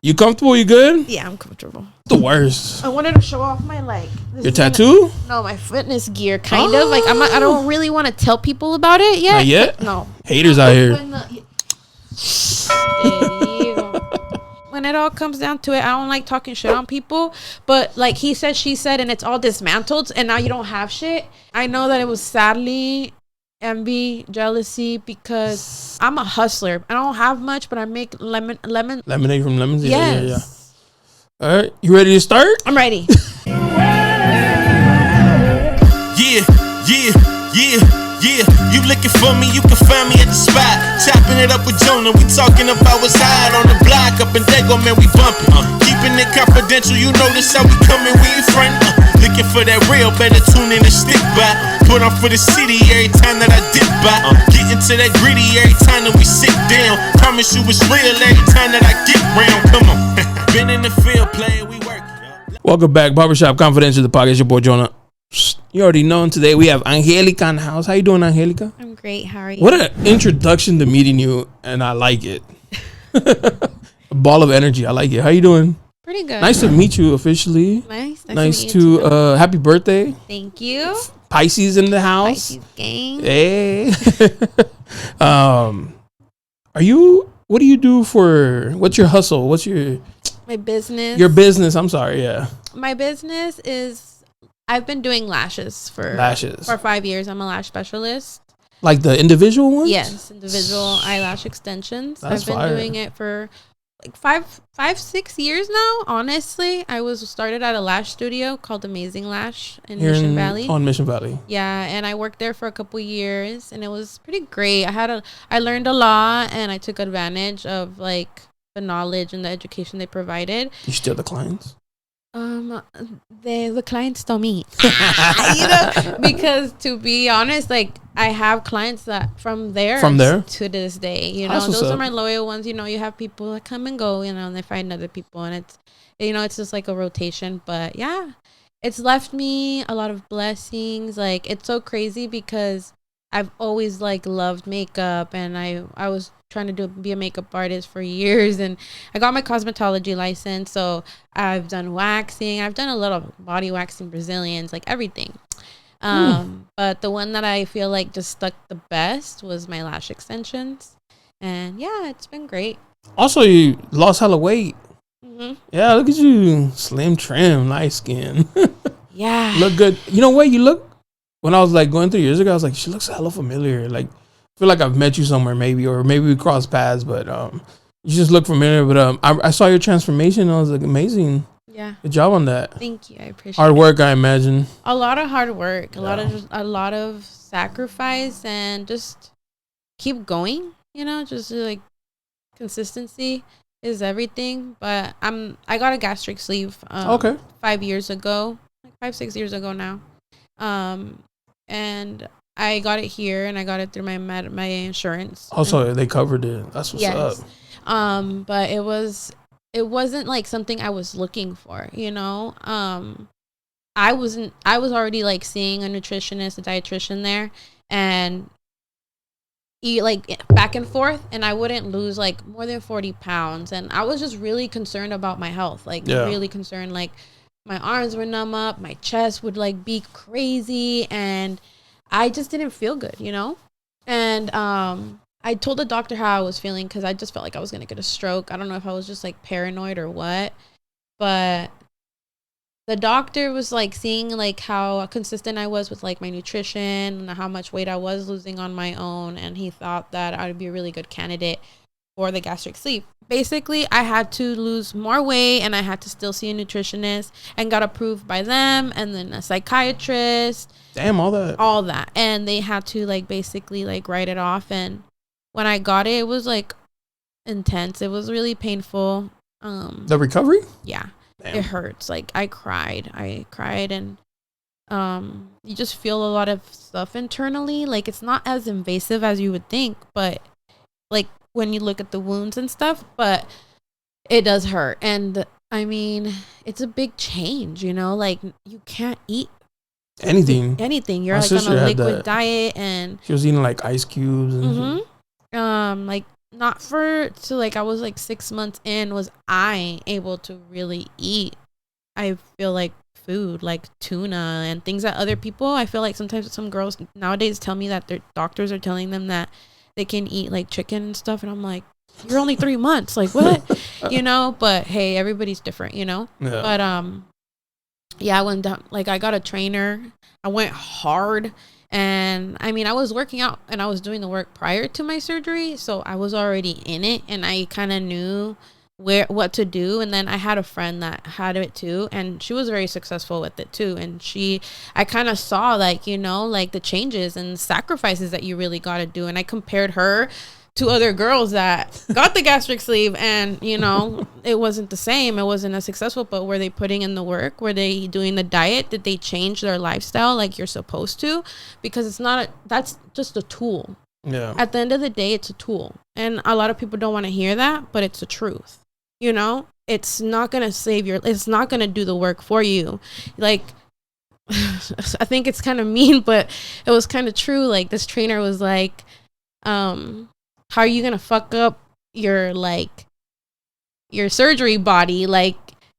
You comfortable? You good? Yeah, I'm comfortable. The worst. I wanted to show off my Your tattoo? No, my fitness gear, kind of. Like I don't really want to tell people about it yet. Not yet? No. Haters out here. When it all comes down to it, I don't like talking shit on people. But like he said, she said, and it's all dismantled, and now you don't have shit. I know that it was sadly envy, jealousy, because I'm a hustler. I don't have much, but I make lemonade from lemons. Yes. Yeah. All right, you ready to start? I'm ready. Yeah, you looking for me, you can find me at the spot. Chopping it up with Jonah, we talking about what's hot on the block. Up in Dago, man, we bumping. Keeping it confidential, you notice how we coming, we in front. Looking for that real, better tune in and stick by. Put on for the city every time that I dip by. Getting to that gritty every time that we sit down. Promise you it's real every time that I get round. Come on. Been in the field playing, we work. Welcome back, Barbershop Confidential, the podcast. Your boy Jonah. You already know. Today we have Angelica in the house. How you doing, Angelica? I'm great. How are you? What an introduction to meeting you, and I like it. A ball of energy. I like it. How you doing? Pretty good. Nice to meet you officially. Nice to happy birthday. Thank you. Pisces in the house. Pisces gang. Hey. What do you do for, what's your hustle? What's my business? Your business. I'm sorry. Yeah. My business is, I've been doing lashes for 5 years. I'm a lash specialist. Like the individual ones? Yes, individual eyelash extensions. That's I've been fire. doing it for like 6 years now. Honestly, I started at a lash studio called Amazing Lash in Mission Valley. On Mission Valley. Yeah, and I worked there for a couple years, and it was pretty great. I learned a lot, and I took advantage of like the knowledge and the education they provided. You steal the clients? The clients don't meet. Because to be honest, like I have clients that from there to this day, those are my loyal ones. You have people that come and go, and they find other people, and it's just like a rotation. But yeah, it's left me a lot of blessings. Like it's so crazy because I've always like loved makeup, and I was trying to be a makeup artist for years, and I got my cosmetology license, so I've done waxing. I've done a lot of body waxing, Brazilians, like everything. But the one that I feel like just stuck the best was my lash extensions, and yeah, it's been great. Also, you lost hella weight. Mm-hmm. Yeah, look at you, slim, trim, nice skin. Yeah, look good. You know what you look. When I was like going 3 years ago, I was like, she looks hella familiar. Like, I feel like I've met you somewhere maybe, or maybe we crossed paths, but you just look familiar. But I saw your transformation, and I was like, amazing. Yeah. Good job on that. Thank you. I appreciate hard work, I imagine. A lot of hard work, a lot of sacrifice, and just keep going, just like consistency is everything. But I got a gastric sleeve 5 years ago, like 5-6 years ago now. And I got it here, and I got it through my insurance. Also, they covered it. That's what's up. But it wasn't like something I was looking for, I was already like seeing a nutritionist, a dietitian there, and eat like back and forth, and I wouldn't lose like more than 40 pounds. And I was just really concerned about my health, really concerned, like my arms were numb up, my chest would like be crazy, and I just didn't feel good, And I told the doctor how I was feeling, because I just felt like I was gonna get a stroke. I don't know if I was just like paranoid or what, but the doctor was like seeing like how consistent I was with like my nutrition and how much weight I was losing on my own, and he thought that I would be a really good candidate for the gastric sleeve. Basically, I had to lose more weight, and I had to still see a nutritionist, and got approved by them, and then a psychiatrist. Damn, all that. And they had to like basically like write it off. And when I got it, it was like intense. It was really painful. The recovery? Yeah. Damn. It hurts. Like I cried, and you just feel a lot of stuff internally. Like it's not as invasive as you would think, but like when you look at the wounds and stuff, but it does hurt. And I mean, it's a big change, like you can't eat anything. You're like on a liquid diet, and she was eating like ice cubes and like not for to like I was like 6 months in was I able to really eat. I feel like food like tuna and things that other people, I feel like sometimes some girls nowadays tell me that their doctors are telling them that they can eat like chicken and stuff, and I'm like, you're only 3 months, like what? You know, but hey, everybody's different, you know. Yeah. But yeah, I went down, like I got a trainer, I went hard. And I mean, I was working out and I was doing the work prior to my surgery, so I was already in it and I kind of knew what to do. And then I had a friend that had it too, and she was very successful with it too. And I kind of saw like, you know, like the changes and sacrifices that you really got to do. And I compared her to other girls that got the gastric sleeve, and you know, it wasn't the same, it wasn't as successful. But were they putting in the work? Were they doing the diet? Did they change their lifestyle like you're supposed to? Because it's not that's just a tool. Yeah, at the end of the day, it's a tool, and a lot of people don't want to hear that, but it's the truth. You know, it's not gonna it's not gonna do the work for you. Like I think it's kind of mean, but it was kind of true. Like this trainer was like, how are you gonna fuck up your surgery body, like,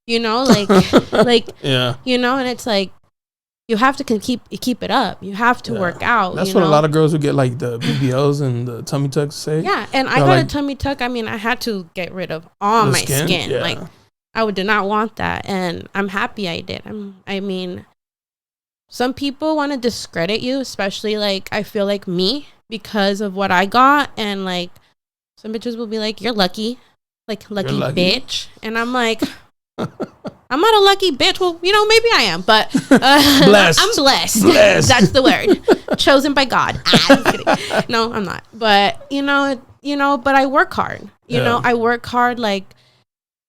you know, like like yeah, you know. And it's like you have to keep it up, you have to work out. That's what a lot of girls who get like the BBLs and the tummy tucks say. Yeah, and I got like, a tummy tuck. I mean, I had to get rid of all my skin. Yeah. Like I did not want that, and I'm happy I did. I mean, some people want to discredit you, especially like I feel like me, because of what I got. And like some bitches will be like, you're lucky, like lucky bitch. And I'm like, I'm not a lucky bitch. Well, you know, maybe I am, but blessed. I'm blessed. That's the word. Chosen by God. I'm kidding. No, I'm not. But you know, but I work hard. You know, I work hard. Like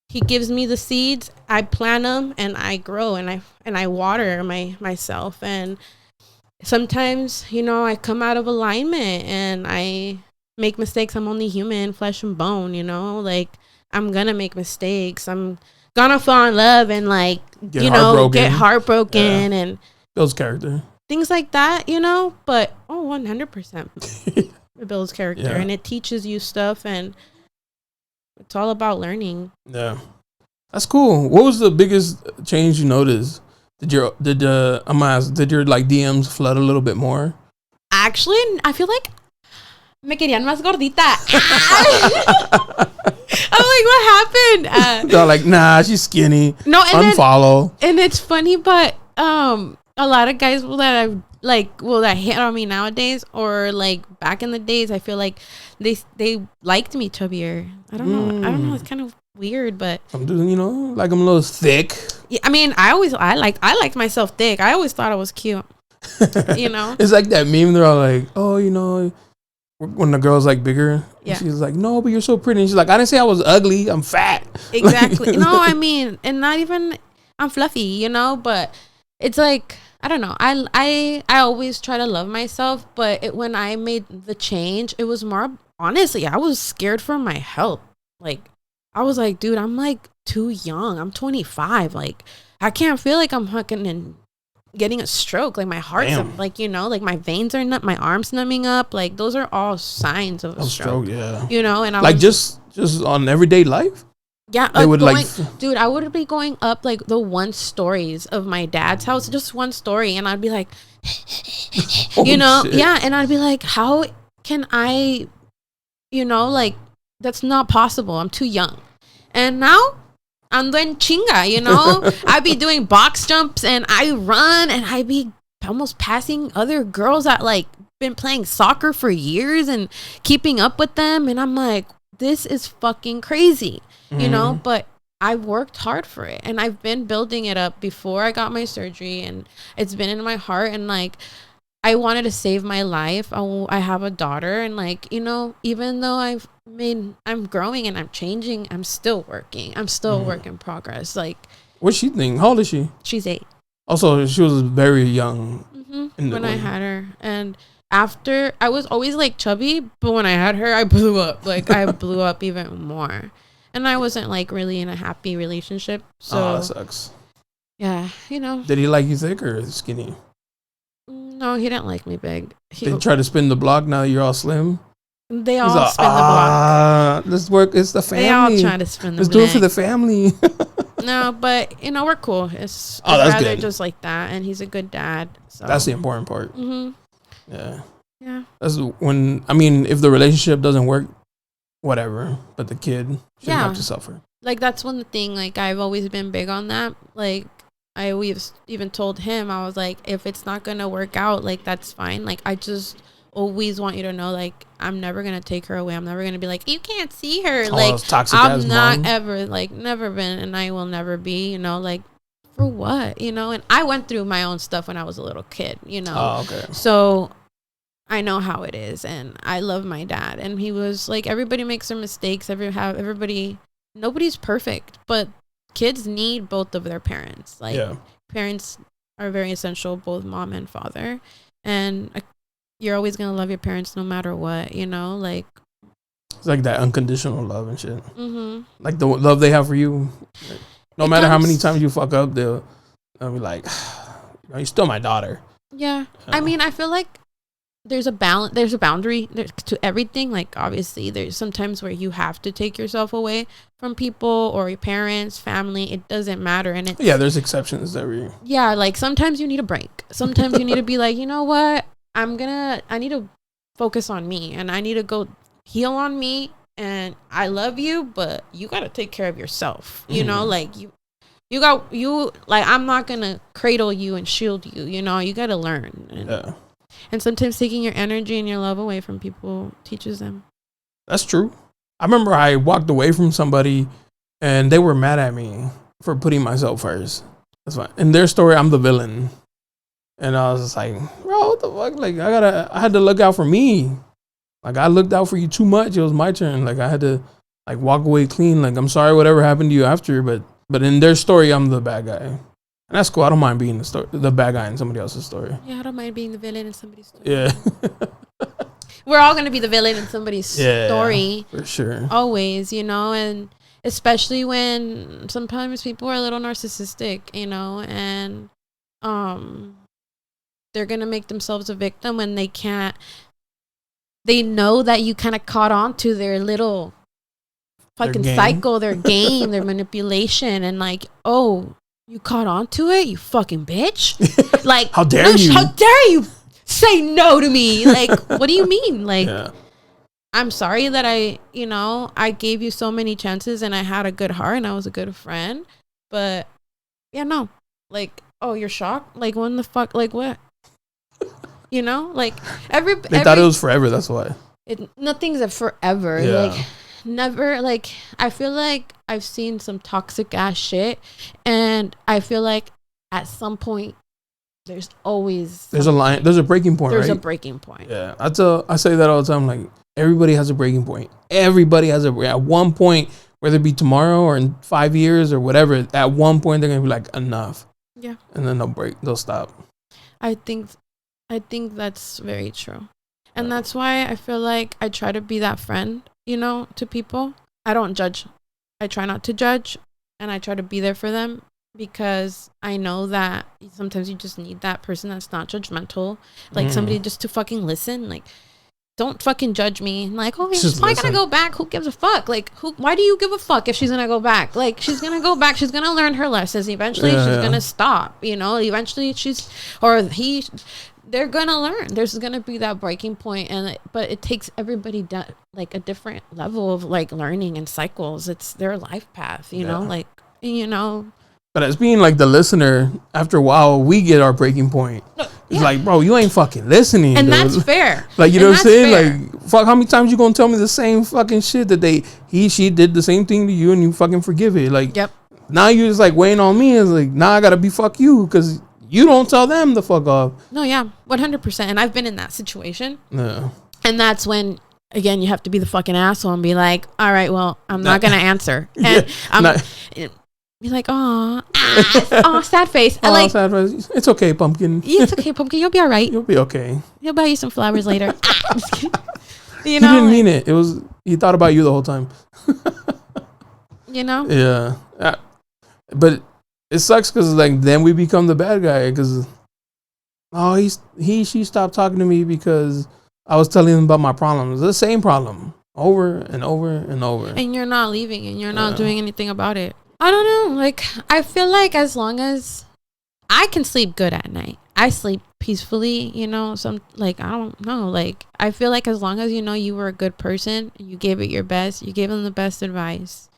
he gives me the seeds, I plant them, and I grow, and I water myself. And sometimes, you know, I come out of alignment and I make mistakes. I'm only human, flesh and bone, you know, like I'm gonna make mistakes. I'm gonna fall in love and like, get heartbroken and builds character, things like that, you know. But 100% it builds character, and it teaches you stuff, and it's all about learning. Yeah, that's cool. What was the biggest change you noticed? Did your like DMs flood a little bit more? Actually, I feel like me querían más gordita. I'm like, what happened? They're like, nah, she's skinny. No, and unfollow. And it's funny, but a lot of guys that hit on me nowadays, or like back in the days, I feel like they liked me chubbier. I don't know. It's kind of weird, but I'm doing, you know, like I'm a little thick. Yeah, I mean, I liked myself thick. I always thought I was cute. You know, it's like that meme. They're all like, oh, you know, when the girl's like bigger, she's like, no, but you're so pretty. And she's like, I didn't say I was ugly. I'm fat. Exactly. No, I mean, and not even I'm fluffy, you know. But it's like, I don't know. I always try to love myself, but when I made the change, it was more, honestly, I was scared for my health. Like, I was like, dude, I'm like too young. I'm 25. Like, I can't feel like I'm fucking and getting a stroke. Like my heart's like, you know, like my veins are my arms numbing up. Like those are all signs of a stroke. Yeah. You know, and I like just on everyday life. Yeah, they would dude, I would be going up like the 1 stories of my dad's house, just 1 story, and I'd be like, you know, shit. Yeah, and I'd be like, how can I, you know, like that's not possible. I'm too young. And now I'm doing chinga, you know. I'd be doing box jumps and I run, and I'd be almost passing other girls that like been playing soccer for years and keeping up with them. And I'm like, this is fucking crazy, you know. But I worked hard for it, and I've been building it up before I got my surgery, and it's been in my heart. And like, I wanted to save my life. I have a daughter, and like, you know, even though I'm growing and I'm changing, I'm still working. I'm still a work in progress. Like, what's she think? How old is she? She's 8. Also, she was very young when I had her. And after, I was always like chubby, but when I had her, I blew up. Like, I blew up even more. And I wasn't like really in a happy relationship. So that sucks. Yeah, you know. Did he like you thick or skinny? No, he didn't like me big. They try to spin the block now that you're all slim? They all spin the block. Let's work. It's the family. They all trying to spin the block. Let's do it for the family. No, but we're cool. It's that's rather good. just like that, and he's a good dad. So That's the important part. Yeah. That's when if the relationship doesn't work, whatever. But the kid shouldn't have to suffer. Like that's one thing. Like I've always been big on that. Like I always even told him, I was like, if it's not gonna work out, like that's fine. Like I just always want you to know, like I'm never gonna take her away. I'm never gonna be like, you can't see her. Like I'm not ever, like never been, and I will never be. Like for what? And I went through my own stuff when I was a little kid. Oh, okay. So I know how it is, and I love my dad. And he was like, everybody makes their mistakes. Nobody's perfect, but kids need both of their parents. Like parents are very essential, both mom and father, and you're always gonna love your parents no matter what. Like it's like that unconditional love and shit. Like the love they have for you. No matter how many times you fuck up, they'll be like, you're still my daughter. Yeah. I feel like there's a balance, there's a boundary to everything. Like obviously there's sometimes where you have to take yourself away from people or your parents, family. It doesn't matter. And there's exceptions like sometimes you need a break. Sometimes you need to be like, you know what, I need to focus on me, and I need to go heal on me, and I love you, but you got to take care of yourself. Like I'm not gonna cradle you and shield you. You got to learn. And sometimes taking your energy and your love away from people teaches them. That's true. I remember I walked away from somebody and they were mad at me for putting myself first. That's fine. In their story, I'm the villain. And I was just like, bro, what the fuck? Like, I had to look out for me. Like, I looked out for you too much. It was my turn. Like, I had to, like, walk away clean. Like, I'm sorry whatever happened to you after. But in their story, I'm the bad guy. And that's cool. I don't mind being the bad guy in somebody else's story. Yeah, I don't mind being the villain in somebody's story. Yeah. We're all going to be the villain in somebody's story. For sure. Always, and especially when sometimes people are a little narcissistic, and they're going to make themselves a victim when they can't. They know that you kind of caught on to their little fucking cycle, their game, their manipulation, and like, oh, you caught on to it, you fucking bitch. Like, how dare you? How dare you say no to me? Like, what do you mean? Like, I'm sorry that I gave you so many chances and I had a good heart and I was a good friend. But, no. Like, oh, you're shocked? Like, when the fuck? Like, what? Like, they thought it was forever, that's why. Nothing's a forever. Yeah. Like, never. Like, I feel like I've seen some toxic ass shit, and I feel like at some point there's a line, there's a breaking point. There's a breaking point. Yeah, I say that all the time. Like, everybody has a breaking point. Everybody has at one point, whether it be tomorrow or in 5 years or whatever, at one point they're gonna be like, enough. Yeah. And then they'll stop. I think that's very true. And that's why I feel like I try to be that friend, to people. I don't judge. I try not to judge, and I try to be there for them, because I know that sometimes you just need that person that's not judgmental, like somebody just to fucking listen. Like, don't fucking judge me. Like, oh, she's probably gonna go back. Who gives a fuck? Like, why do you give a fuck if she's gonna go back? Like, she's gonna go back. She's gonna learn her lessons. Eventually, she's gonna stop. Eventually, they're gonna learn. There's gonna be that breaking point, but it takes everybody like a different level of like learning and cycles. It's their life path, like. But as being like the listener, after a while, we get our breaking point. It's like, bro, you ain't fucking listening. And dude. That's fair. Like, you know what I'm saying? Fair. Like, fuck, how many times you gonna tell me the same fucking shit that she did the same thing to you and you fucking forgive it? Like, yep. Now you just like weighing on me. It's like, now I gotta be fuck you because you don't tell them the fuck off. No, yeah, 100%. And I've been in that situation. Yeah. And that's when, again, you have to be the fucking asshole and be like, all right, well, I'm not gonna answer. And be like, sad face. Sad face. It's okay, pumpkin. It's okay, pumpkin. You'll be all right. You'll be okay. He'll buy you some flowers later. He didn't mean it. He thought about you the whole time. Yeah. But it sucks because like then we become the bad guy because she stopped talking to me because I was telling them about my problems. The same problem over and over and over. And you're not leaving and you're not doing anything about it. I don't know. Like, I feel like as long as I can sleep good at night, I sleep peacefully, you know, I don't know. Like, I feel like as long as you know you were a good person, you gave it your best, you gave them the best advice,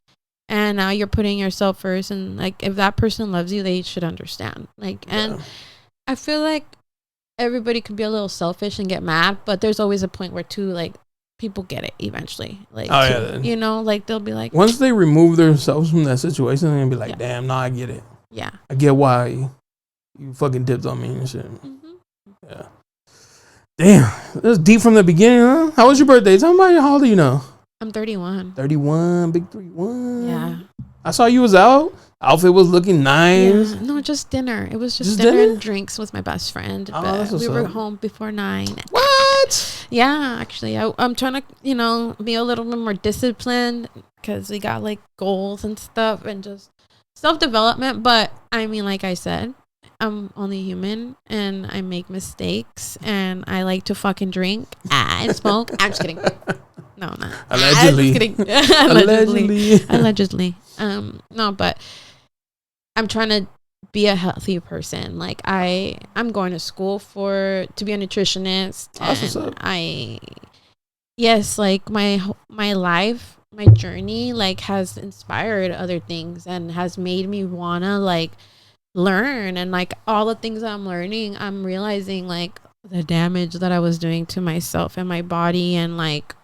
and now you're putting yourself first, and like, if that person loves you, they should understand. Like, and I feel like everybody could be a little selfish and get mad, but there's always a point where too, like, people get it eventually. Like, you know, like, they'll be like, once they remove themselves from that situation, they're gonna be like, damn, nah, I get it. Yeah, I get why you fucking dipped on me and shit. Yeah. Damn, that's deep from the beginning, huh? How was your birthday? Tell me how old are you now? I'm 31. 31, big 31. Yeah. I saw you was out. Outfit was looking nice. Yeah. No, just dinner. It was just dinner and drinks with my best friend. But we were home before 9. What? Yeah, actually, I'm trying to, you know, be a little bit more disciplined because we got like goals and stuff and just self-development. But I mean, like I said, I'm only human and I make mistakes and I like to fucking drink and smoke. I'm just kidding. No, not allegedly. I'm just kidding. Allegedly. No, but I'm trying to be a healthy person. Like, I'm going to school to be a nutritionist. That's what's up. Yes, like my life, my journey, like, has inspired other things and has made me wanna like learn, and like all the things that I'm learning, I'm realizing like the damage that I was doing to myself and my body, and like,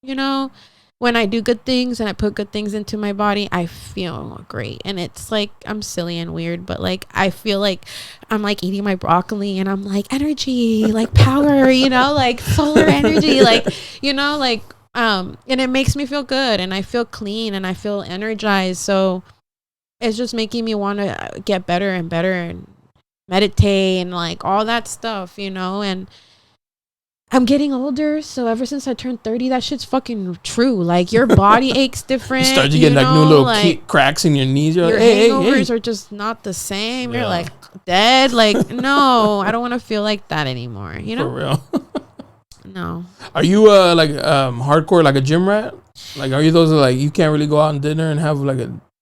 you know, when I do good things and I put good things into my body, I feel great. And it's like, I'm silly and weird, but like, I feel like I'm like eating my broccoli and I'm like, energy, like power, you know, like solar energy, like, you know, like, and it makes me feel good and I feel clean and I feel energized. So it's just making me want to get better and better and meditate and like all that stuff, you know. And I'm getting older, so ever since I turned 30, that shit's fucking true. Like, your body aches different. You start to get like new little cracks in your knees. Your hangovers are just not the same. You're like dead. Like, no, I don't want to feel like that anymore. You know, for real. No. Are you like hardcore, like a gym rat? Like, are you those like you can't really go out and dinner and have like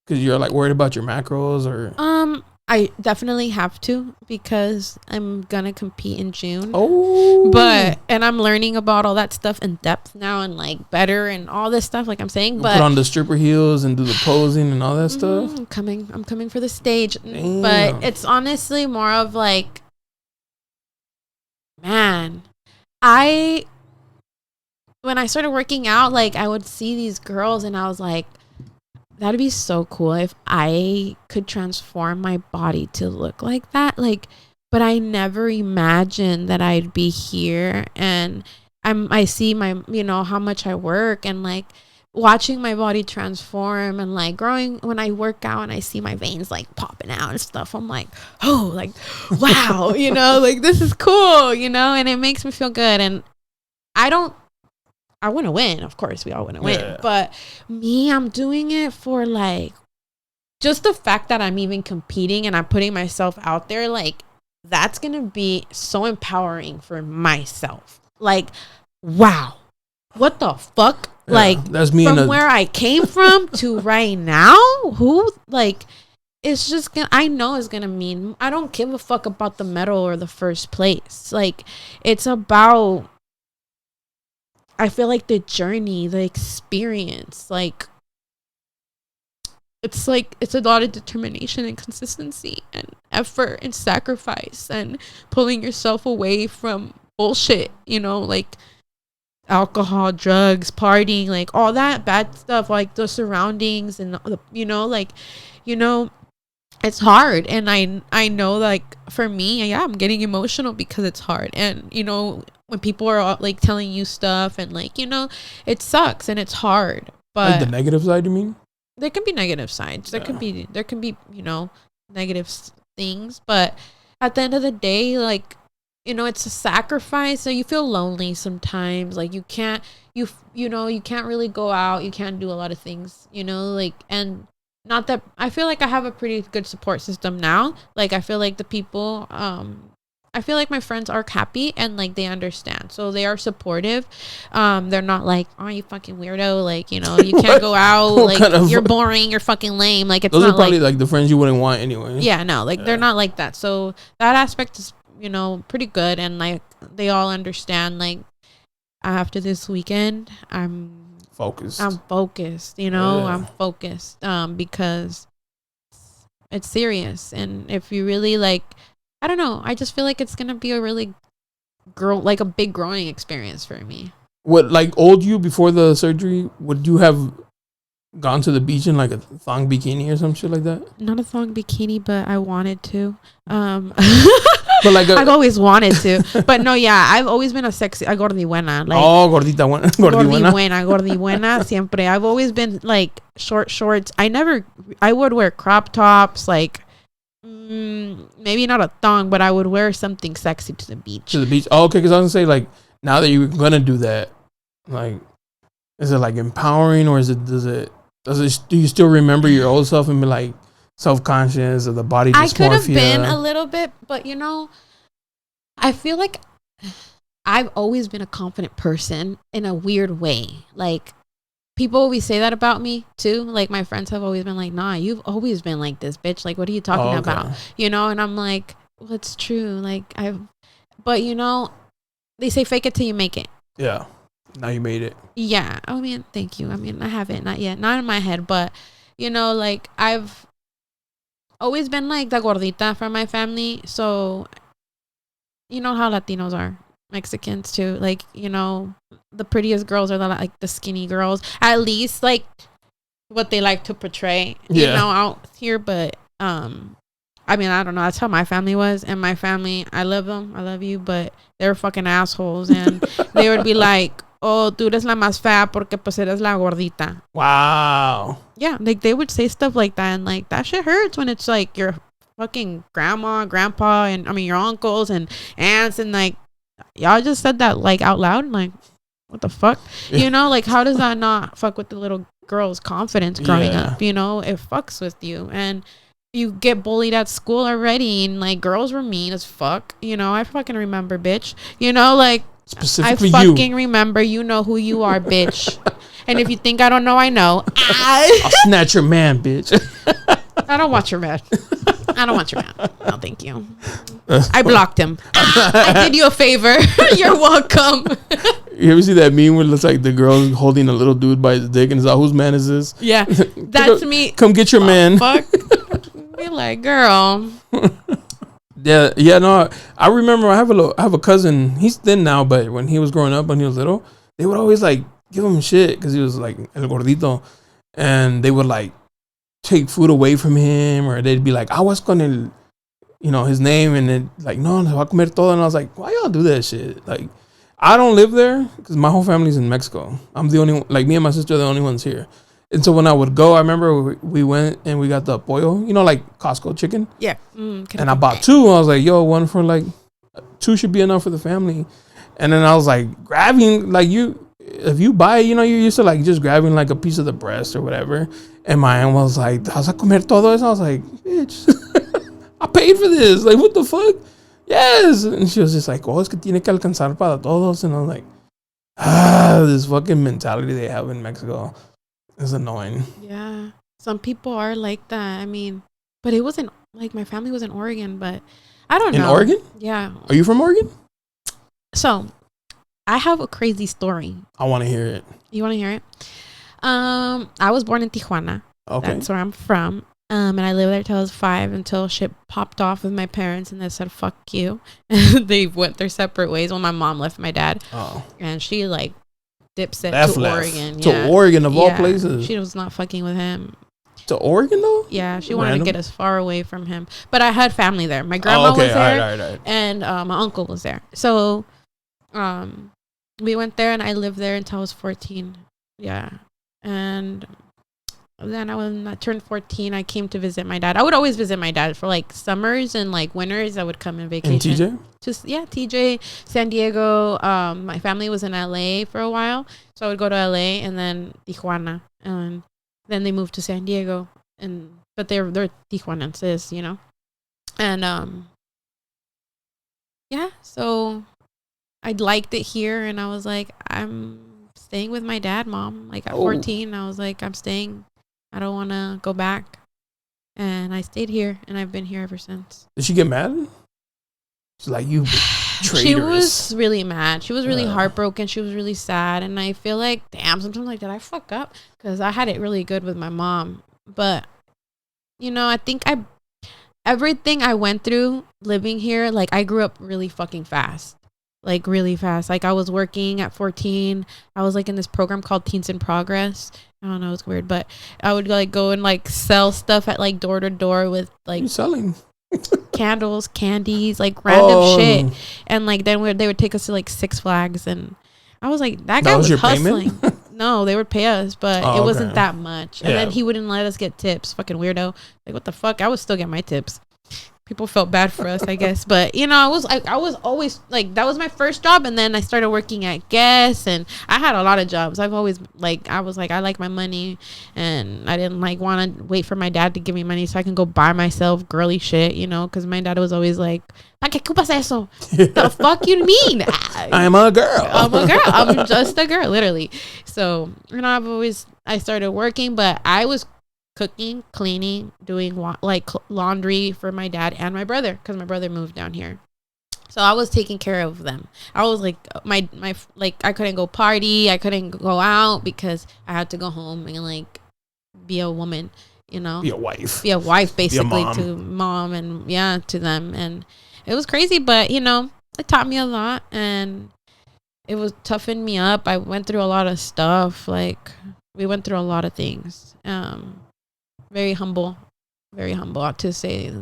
because you're like worried about your macros or? I definitely have to because I'm gonna compete in June. Oh, and I'm learning about all that stuff in depth now and like better and all this stuff. Like I'm saying, but put on the stripper heels and do the posing and all that stuff. I'm coming for the stage. Damn. But it's honestly more of like, man, when I started working out, like I would see these girls and I was like, that'd be so cool if I could transform my body to look like that. Like, but I never imagined that I'd be here and I see my, you know, how much I work and like watching my body transform and like growing when I work out and I see my veins like popping out and stuff. I'm like, oh, like, wow, you know, like this is cool, you know, and it makes me feel good. And I want to win. Of course, we all want to win. But me, I'm doing it for like just the fact that I'm even competing and I'm putting myself out there. Like, that's going to be so empowering for myself. Like, wow, what the fuck? Yeah, like, that's me from where I came from to right now. It's just gonna, I know it's gonna mean, I don't give a fuck about the medal or the first place. Like, it's about, I feel like the journey, the experience, like it's a lot of determination and consistency and effort and sacrifice and pulling yourself away from bullshit, you know, like alcohol, drugs, partying, like all that bad stuff, like the surroundings and the, you know, like, you know, it's hard. And I know, like, for me, yeah, I'm getting emotional because it's hard. And, you know, when people are like telling you stuff and like, you know, it sucks and it's hard. But like the negative side, you mean? There can be negative sides. There can be, you know, negative things. But at the end of the day, like, you know, it's a sacrifice. So you feel lonely sometimes. Like you can't really go out. You can't do a lot of things, you know, like, and not that I feel like I have a pretty good support system now. Like, I feel like the people I feel like my friends are happy and like they understand, so they are supportive. They're not like, oh, you fucking weirdo, like, you know, you can't go out, like you're boring, you're fucking lame. Like, it's those not are probably like the friends you wouldn't want anyway. Yeah, no, like they're not like that. So that aspect is, you know, pretty good, and like they all understand. Like, after this weekend, I'm focused, you know. I'm focused because it's serious, and if you really like, I don't know, I just feel like it's gonna be a really a big growing experience for me. What, like, old you before the surgery, would you have gone to the beach in like a thong bikini or some shit like that? Not a thong bikini, but I wanted to. But like I've always wanted to, but no, yeah, I've always been a gordi buena. Like, gordita buena, gordi buena, siempre. I've always been like shorts. I would wear crop tops, like maybe not a thong, but I would wear something sexy to the beach. Oh, okay, because I was gonna say, like, now that you're gonna do that, like, is it like empowering, or do you still remember your old self and be like self-conscious, or the body dysmorphia? I could have been a little bit, but you know, I feel like I've always been a confident person in a weird way. Like, people always say that about me too. Like, my friends have always been like, nah, you've always been like this, bitch. Like, what are you talking about? You know? And I'm like, well, it's true. Like, but you know, they say fake it till you make it. Yeah. Now you made it. Yeah. I mean, thank you. I mean, I haven't, not yet, not in my head, but you know, like, I've always been like the gordita from my family. So, you know how Latinos are, Mexicans too. Like, you know, the prettiest girls are the skinny girls. At least like what they like to portray, you know, out here. But I mean, I don't know. That's how my family was. And my family, I love them. I love you. But they're fucking assholes. And they would be like, oh, tú eres la más fea porque pues eres la gordita. Wow. Yeah. Like, they would say stuff like that. And like, that shit hurts when it's like your fucking grandma, grandpa, and I mean, your uncles and aunts. And like, y'all just said that like out loud. Like, what the fuck? You know, like, how does that not fuck with the little girl's confidence growing up? You know, it fucks with you. And you get bullied at school already, and like, girls were mean as fuck. You know, I fucking remember, bitch. You know, like, specifically I fucking remember. You know who you are, bitch. And if you think I don't know, I know. I'll snatch your man, bitch. I don't want your man. I don't want your man. No, thank you. I blocked him. I did you a favor. You're welcome. You ever see that meme where it looks like the girl holding a little dude by his dick and it's like, whose man is this? Yeah, that's me. Come get your man. Fuck. Be like, girl. Yeah, no. I remember I have a cousin. He's thin now, but when he was growing up, when he was little, they would always like give him shit because he was like el gordito, and they would like take food away from him, or they'd be like, "Aguas con el," you know, his name, and then like, "No, se va a comer todo," and I was like, "Why y'all do that shit?" Like, I don't live there because my whole family's in Mexico. I'm the only one, like, me and my sister are the only ones here. And so when I would go, I remember we went and we got the pollo, you know, like Costco chicken. Yeah. And I bought two. I was like, yo, one for like, two should be enough for the family. And then I was like, grabbing, like, if you buy, you know, you're used to like just grabbing like a piece of the breast or whatever. And my aunt was like, "Vas a comer todo eso?" I was like, bitch, I paid for this. Like, what the fuck? Yes. And she was just like, oh, es que tiene que alcanzar para todos. And I was like, this fucking mentality they have in Mexico is annoying. Yeah. Some people are like that. I mean, but it wasn't like, my family was in Oregon, but I don't know. In Oregon? Yeah. Are you from Oregon? So I have a crazy story. I want to hear it. You want to hear it? I was born in Tijuana. Okay. That's where I'm from. And I lived there till I was 5 until shit popped off with my parents and they said, fuck you. They went their separate ways when my mom left my dad. Oh. And she like dipset That's to left. Oregon. To Oregon of all places. She was not fucking with him. To Oregon though? Yeah, she wanted to get as far away from him. But I had family there. My grandma was there. All right. And my uncle was there. So we went there and I lived there until I was 14. Yeah. And then when I turned 14, I came to visit my dad. I would always visit my dad for like summers and like winters. I would come and vacation. In TJ? Just TJ, San Diego. My family was in LA for a while, so I would go to LA and then Tijuana, and then they moved to San Diego. But they're Tijuanenses, you know. And yeah, so I liked it here, and I was like, I'm staying with my dad, Mom. Like at 14, I was like, I'm staying. I don't want to go back. And I stayed here, and I've been here ever since. Did she get mad? She's like, you traitorous. She was really mad. She was really heartbroken. She was really sad. And I feel like, damn, sometimes like, did I fuck up? Because I had it really good with my mom. But, you know, I think everything I went through living here, like I grew up really fucking fast. Like really fast. Like I was working at 14. I was like in this program called Teens in Progress. I don't know, it's weird, but I would like go and like sell stuff at like door to door with like you selling candles, candies, like random shit. And like then they would take us to like Six Flags, and I was like, that guy was hustling. No, they would pay us, but it wasn't that much. And then he wouldn't let us get tips. Fucking weirdo. Like what the fuck? I would still get my tips. People felt bad for us, I guess. But, you know, I was always, like, that was my first job. And then I started working at Guess. And I had a lot of jobs. I've always, like, I was like, I like my money. And I didn't, like, want to wait for my dad to give me money so I can go buy myself girly shit, you know. Because my dad was always like, ¿qué pasa eso? The fuck you mean? I'm a girl. I'm just a girl, literally. So, you know, I started working. But I was cooking, cleaning, doing like laundry for my dad and my brother, because my brother moved down here. So I was taking care of them. I was like my like I couldn't go party, I couldn't go out because I had to go home and like be a woman, you know, be a wife basically to mom and to them. And it was crazy, but you know, it taught me a lot and it was toughened me up. I went through a lot of stuff. Like we went through a lot of things. Very humble to say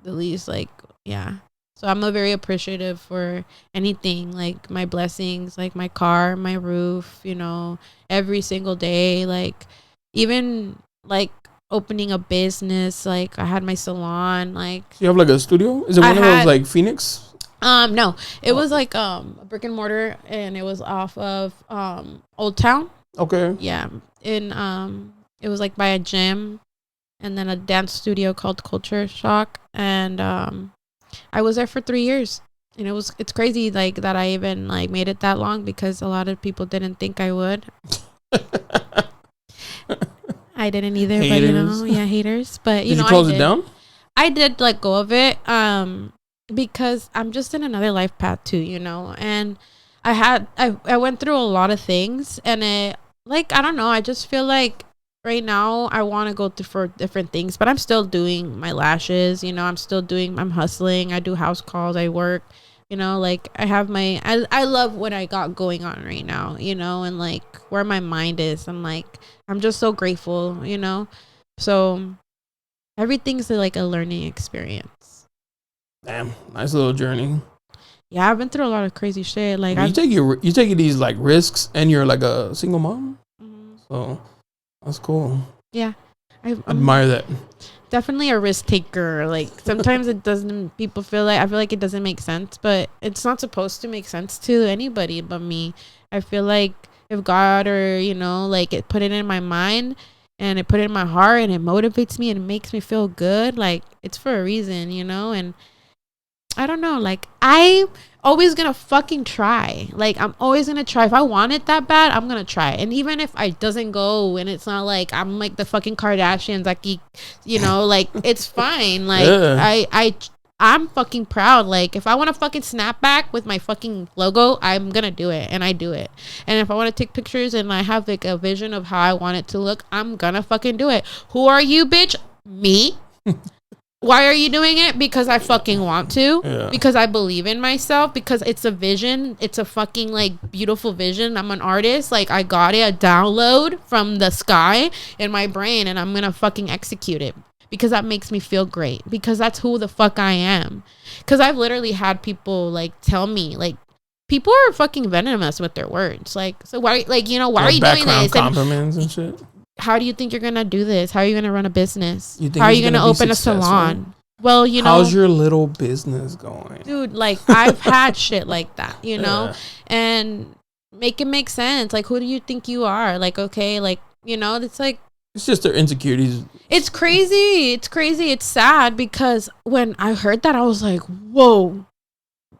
the least. Like, yeah. So I'm very appreciative for anything, like my blessings, like my car, my roof, you know, every single day. Like even like opening a business, like I had my salon. Like, you have like a studio? Is it one of those like Phoenix? No, it was like a brick and mortar, and it was off of Old Town. Okay. Yeah. It was like by a gym and then a dance studio called Culture Shock. And I was there for 3 years. And it's crazy like that I even like made it that long because a lot of people didn't think I would. I didn't either, haters. But you know, haters. But you know, close it down? I did let go of it because I'm just in another life path too, you know. And I went through a lot of things, and it, like, I don't know, I just feel like right now I want to go for different things, but I'm still doing my lashes, you know. I'm hustling, I do house calls, I work, you know. Like I have I love what I got going on right now, you know, and like where my mind is. I'm just so grateful, you know. So everything's like a learning experience. Damn, nice little journey. Yeah, I've been through a lot of crazy shit. Like you take these like risks, and you're like a single mom. Mm-hmm. So that's cool. Yeah, I admire that. Definitely a risk taker. Like sometimes it doesn't. People feel like it doesn't make sense, but it's not supposed to make sense to anybody but me. I feel like if God, or you know, like it put it in my mind and it put it in my heart and it motivates me and it makes me feel good, like it's for a reason, you know. And I don't know, like I'm always gonna fucking try. Like I'm always gonna try. If I want it that bad, I'm gonna try. And even if it doesn't go, and it's not like I'm like the fucking Kardashians, like you know, like it's fine. Like yeah. I'm fucking proud. Like if I want to fucking snap back with my fucking logo, I'm gonna do it, and I do it. And if I want to take pictures and I have like a vision of how I want it to look, I'm gonna fucking do it. Who are you, bitch? Me. Why are you doing it? Because I fucking want to. Yeah. Because I believe in myself. Because it's a vision. It's a fucking like beautiful vision. I'm an artist. Like I got it, a download from the sky in my brain, and I'm gonna fucking execute it. Because that makes me feel great. Because that's who the fuck I am. Because I've literally had people like tell me, like, people are fucking venomous with their words. Like, so why, like, you know, why are you doing this? Compliments and shit. How do you think you're gonna do this? How are you gonna run a business? How are you gonna open a salon? Well, you know, how's your little business going, dude? Like I've had shit like that, you know, and make it make sense. Like, who do you think you are? Like, okay, like, you know, it's like, it's just their insecurities. It's crazy. It's crazy. It's sad because when I heard that, I was like, whoa,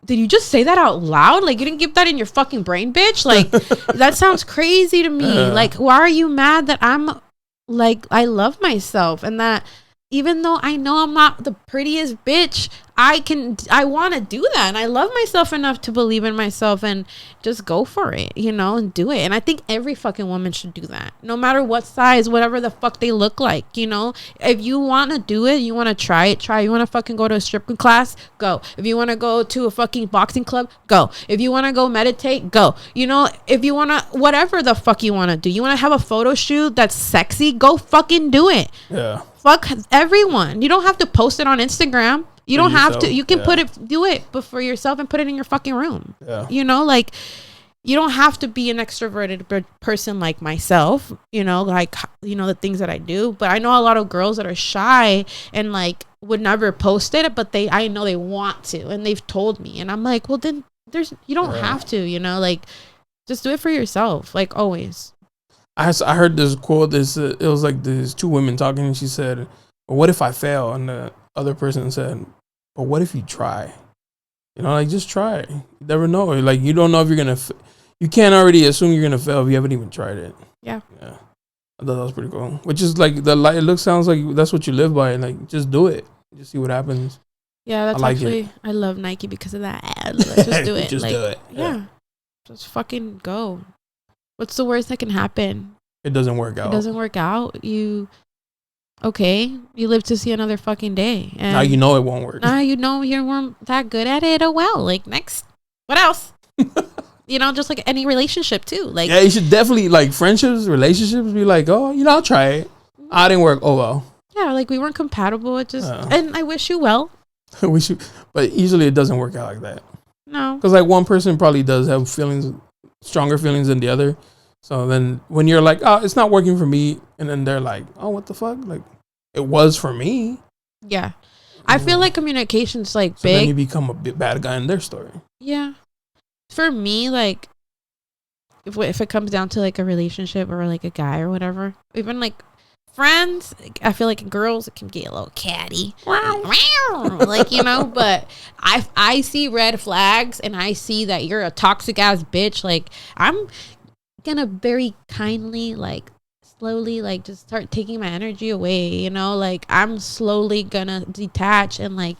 did you just say that out loud? Like, you didn't keep that in your fucking brain, bitch? Like, that sounds crazy to me. Like, why are you mad that I'm, like, I love myself, and that even though I know I'm not the prettiest bitch, I want to do that, and I love myself enough to believe in myself and just go for it, you know, and do it. And I think every fucking woman should do that, no matter what size, whatever the fuck they look like, you know. If you want to do it, you want to try it, you want to fucking go to a strip class, go. If you want to go to a fucking boxing club, go. If you want to go meditate, go. You know, if you want to, whatever the fuck you want to do, you want to have a photo shoot that's sexy, go fucking do it. Yeah. Fuck everyone. You don't have to post it on Instagram. You don't have to. You can do it, but for yourself, and put it in your fucking room. Yeah. You know, like, you don't have to be an extroverted person like myself, you know, like, you know, the things that I do. But I know a lot of girls that are shy and, like, would never post it, but I know they want to, and they've told me. And I'm like, well, then you don't have to, you know, like, just do it for yourself, like, always. I heard this quote. It was like there's two women talking, and she said, well, what if I fail? And the other person said, but what if you try? You know, like, just try. You never know. Like, you don't know if you're going to, you can't already assume you're going to fail if you haven't even tried it. Yeah. Yeah. I thought that was pretty cool. Which is like, sounds like that's what you live by. Like, just do it. Just see what happens. Yeah, that's I love Nike because of that ad. Like, just do it. Just like, do it. Yeah. Just fucking go. What's the worst that can happen? It doesn't work out. It doesn't work out. You live to see another fucking day. And now you know it won't work. Now you know you weren't that good at it. Oh well. Like, next. What else? You know, just like any relationship too. Like, yeah, you should definitely, like, friendships, relationships, be like, oh, you know, I'll try it. I didn't work. Oh well. Yeah, like, we weren't compatible. It just and I wish you well. But usually it doesn't work out like that. No. Because, like, one person probably does have stronger feelings than the other. So then when you're like, oh, it's not working for me, and then they're like, oh, what the fuck? Like, it was for me. Yeah. I feel like communication's, like, big. Then you become a bad guy in their story. Yeah. For me, like, if it comes down to, like, a relationship or, like, a guy or whatever, even, like, friends, I feel like girls, it can get a little catty. Like, you know, but I see red flags, and I see that you're a toxic ass bitch. Like, I'm gonna very kindly, like, slowly, like, just start taking my energy away, you know. Like, I'm slowly gonna detach and, like,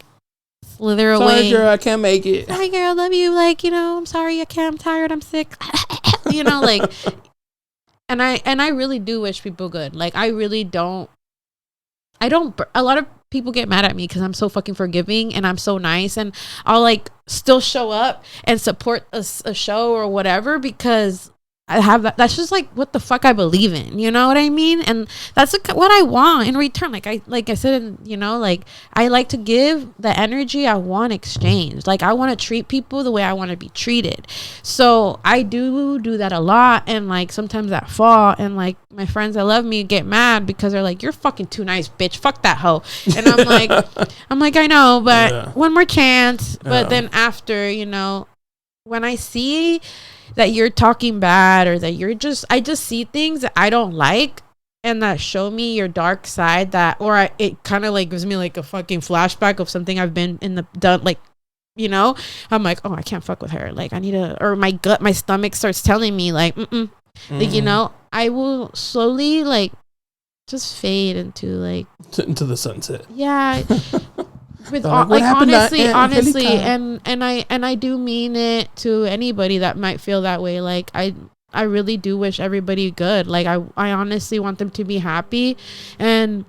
slither away. Sorry, girl, I can't make it. Sorry, girl, I love you. Like, you know, I'm sorry, I'm tired, I'm sick. You know, like, and I really do wish people good. Like, I really don't. A lot of people get mad at me because I'm so fucking forgiving and I'm so nice, and I'll, like, still show up and support a show or whatever because I have that. That's just, like, what the fuck I believe in. You know what I mean? And that's what I want in return. Like I said, you know, like, I like to give the energy I want exchanged. Like, I want to treat people the way I want to be treated. So I do that a lot. And, like, sometimes I fall, and, like, my friends that love me get mad because they're like, you're fucking too nice, bitch. Fuck that hoe. And I'm like, I know, but one more chance. But then after, you know, when I see that you're talking bad, or that I just see things that I don't like, and that show me your dark side, it kind of, like, gives me, like, a fucking flashback of something I've been done, like, you know, I'm like, oh, I can't fuck with her. Like, I need to, or my stomach starts telling me, like, like, you know, I will slowly, like, just fade into, like, into the sunset. Yeah. With like, honestly, and I do mean it to anybody that might feel that way. Like, I really do wish everybody good. Like, I honestly want them to be happy, and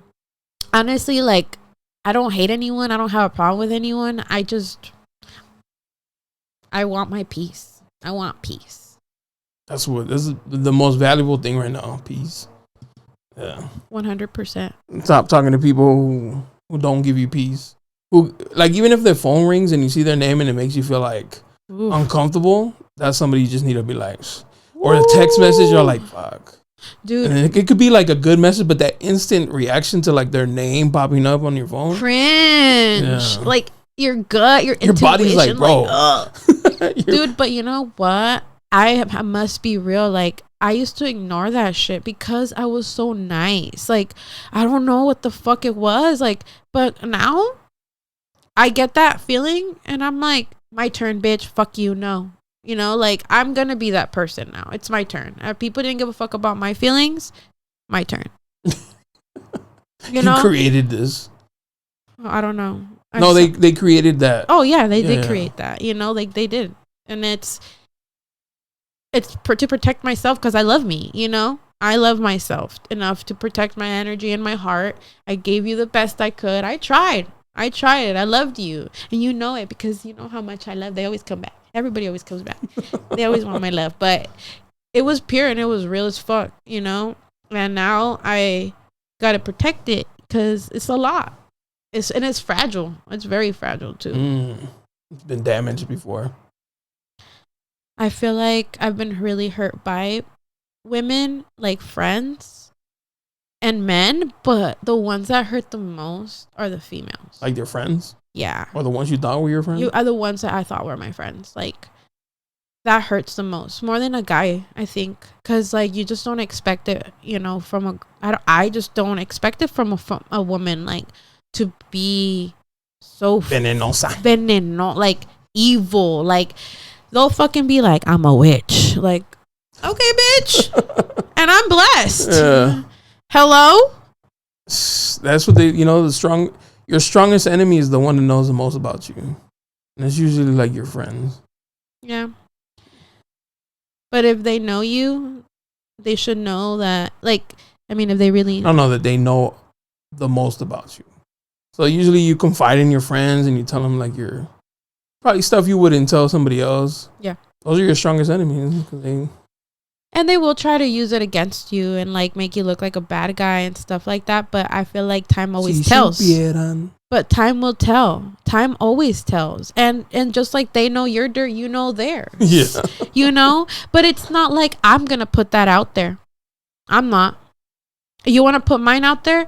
honestly, like, I don't hate anyone. I don't have a problem with anyone. I want my peace. I want peace. This is the most valuable thing right now. Peace. Yeah. 100%. Stop talking to people who don't give you peace. Who, like, even if their phone rings and you see their name and it makes you feel, like, uncomfortable, that's somebody you just need to be like, or a text message, you're like, fuck. Dude. And it could be, like, a good message, but that instant reaction to, like, their name popping up on your phone. Cringe. Yeah. Like, your gut, your body's like, bro. Like, dude, but you know what? I must be real. Like, I used to ignore that shit because I was so nice. Like, I don't know what the fuck it was. Like, but now I get that feeling and I'm like, my turn, bitch. Fuck you. No. You know, like, I'm going to be that person now. It's my turn. If people didn't give a fuck about my feelings, my turn. You know? You created this. I don't know. They created that. Oh, yeah, they did create that. You know, like, they did. And it's to protect myself because I love me, you know? I love myself enough to protect my energy and my heart. I gave you the best I could. I tried it. I loved you. And you know it because you know how much I love. They always come back. Everybody always comes back. They always want my love. But it was pure and it was real as fuck, you know? And now I got to protect it because it's a lot. It's fragile. It's very fragile too. It's been damaged before. I feel like I've been really hurt by women, like friends and men, but the ones that hurt the most are the females. Like your friends? Yeah. Or the ones you thought were your friends? You are the ones that I thought were my friends. Like, that hurts the most. More than a guy, I think. Because, like, you just don't expect it, you know, I just don't expect it from a woman, like, to be so veneno, like, evil. Like, they'll fucking be like, I'm a witch. Like, okay, bitch. And I'm blessed. Yeah. Hello? That's what your strongest enemy is the one that knows the most about you. And it's usually like your friends. Yeah. But if they know you, they should know that, like, I mean, if they really... I don't know that they know the most about you. So usually you confide in your friends and you tell them, like, your probably stuff you wouldn't tell somebody else. Yeah. Those are your strongest enemies. And they will try to use it against you and, like, make you look like a bad guy and stuff like that. But I feel like time always tells. But time will tell. Time always tells. And just like they know your dirt, you know theirs. Yeah. You know? But it's not like I'm going to put that out there. I'm not. You want to put mine out there?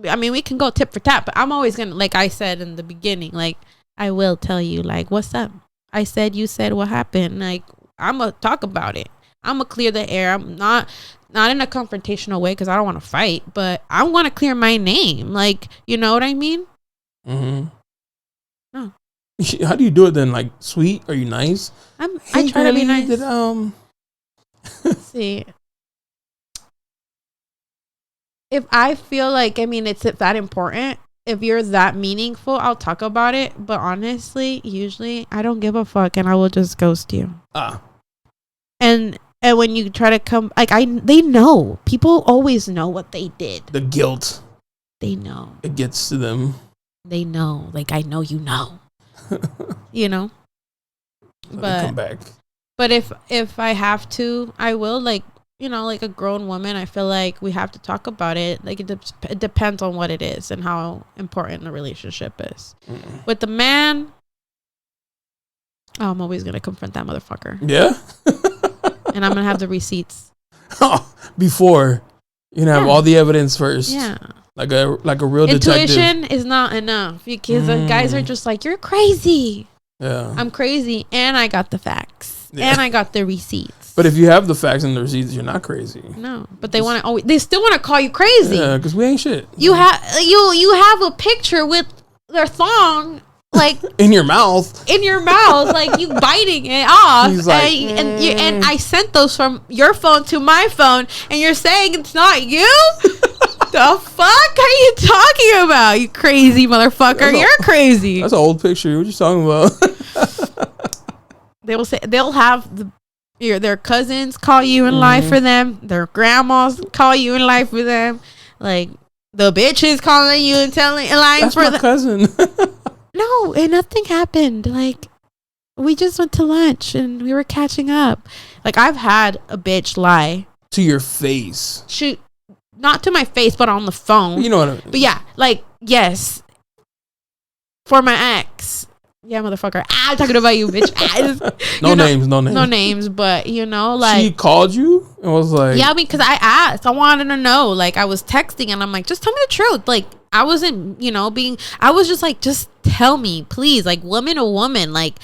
I mean, we can go tip for tap. But I'm always going to, like I said in the beginning, like, I will tell you, like, what's up? I said, you said, what happened? Like, I'm going to talk about it. I'm going to clear the air. I'm not in a confrontational way because I don't want to fight, but I want to clear my name. Like, you know what I mean? Mm-hmm. No. How do you do it then? Like, sweet? Are you nice? I try to be nice. Let's see. If I feel like, I mean, it's that important. If you're that meaningful, I'll talk about it. But honestly, usually I don't give a fuck and I will just ghost you. And when you try to come, like, they know. People always know what they did. The guilt. They know. It gets to them. They know. Like, I know you know. You know? So but come back. But if I have to, I will. Like, you know, like a grown woman, I feel like we have to talk about it. Like, it depends on what it is and how important the relationship is. With the man, I'm always going to confront that motherfucker. Yeah? And I'm going to have the receipts. Before. You know, have all the evidence first. Yeah. Like a real detective. Intuition is not enough. Because the guys are just like, you're crazy. Yeah. I'm crazy. And I got the facts. Yeah. And I got the receipts. But if you have the facts and the receipts, you're not crazy. No. But they want to they still want to call you crazy. Yeah, because we ain't shit. You have a picture with their thong, like, in your mouth, like, you biting it off. He's like, and I sent those from your phone to my phone, and you're saying it's not you? The fuck are you talking about, you crazy motherfucker? You're crazy. That's an old picture. What you talking about? They'll have their cousins call you and lie for them. Their grandmas call you and lie for them. Like, the bitches calling you and lying for them. That's my cousin. No, and nothing happened. Like, we just went to lunch and we were catching up. Like, I've had a bitch lie to your face. Shoot, not to my face, but on the phone. You know what I mean? But yeah, like, yes, for my ex. Yeah, motherfucker. I'm talking about you, bitch. No names. No names, but, you know, like, she called you and was like, yeah, because I asked. I wanted to know. Like, I was texting and I'm like, just tell me the truth. Like, I wasn't, you know, I was just like, just tell me, please. Like, woman to woman. Like,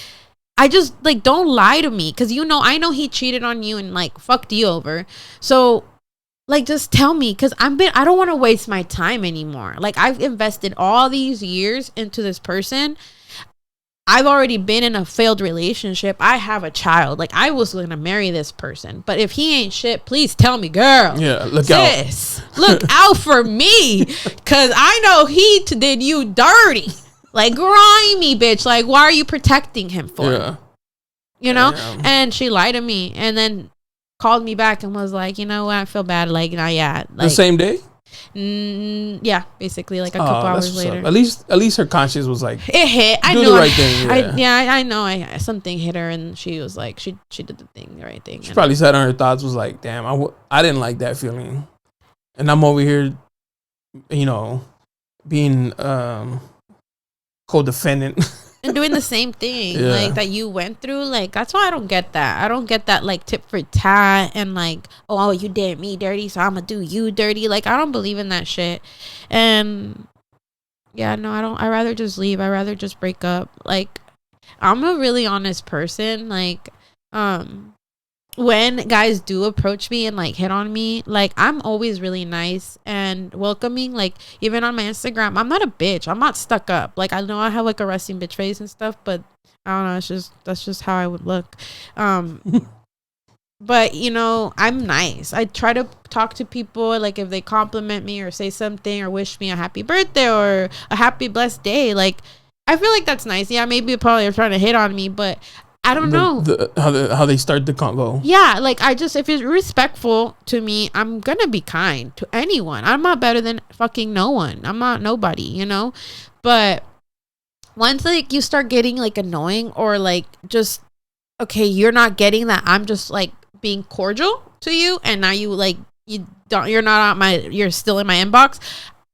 I just, like, don't lie to me. Because, you know, I know he cheated on you and, like, fucked you over. So, like, just tell me. Because I don't want to waste my time anymore. Like, I've invested all these years into this person. I've already been in a failed relationship. I have a child. Like, I was going to marry this person. But if he ain't shit, please tell me, girl. Yeah, look sis, out. Look out for me. Because I know he did you dirty. Like, grimy, bitch. Like, why are you protecting him for? Yeah. You know? Damn. And she lied to me. And then called me back and was like, you know what? I feel bad. Like, not yet. Like, the same day? Yeah, basically, like a couple hours later. At least her conscience was like, it hit. I do know the right thing. Yeah. I know. Something hit her, and she was like, she did the thing, the right thing. She probably sat on her thoughts, was like, damn, I didn't like that feeling, and I'm over here, you know, being co-defendant. And doing the same thing like that you went through. Like, that's why I don't get that. I don't get that, like, tit for tat and like, oh, you did me dirty, so I'm gonna do you dirty. Like, I don't believe in that shit. And yeah, no, I don't. I rather just leave. I rather just break up. Like, I'm a really honest person. Like, when guys do approach me and like hit on me, like, I'm always really nice and welcoming. Like, even on my Instagram, I'm not a bitch. I'm not stuck up. Like, I know I have like a resting bitch face and stuff, but I don't know. That's just how I would look. But you know, I'm nice. I try to talk to people. Like, if they compliment me or say something or wish me a happy birthday or a happy blessed day, like, I feel like that's nice. Yeah, maybe probably are trying to hit on me, but I don't know how they start the convo. Yeah, like, if you're respectful to me, I'm gonna be kind to anyone. I'm not better than fucking no one. I'm not nobody, you know. But once, like, you start getting like annoying or like just, okay, you're not getting that I'm just like being cordial to you, and now you're not on you're still in my inbox,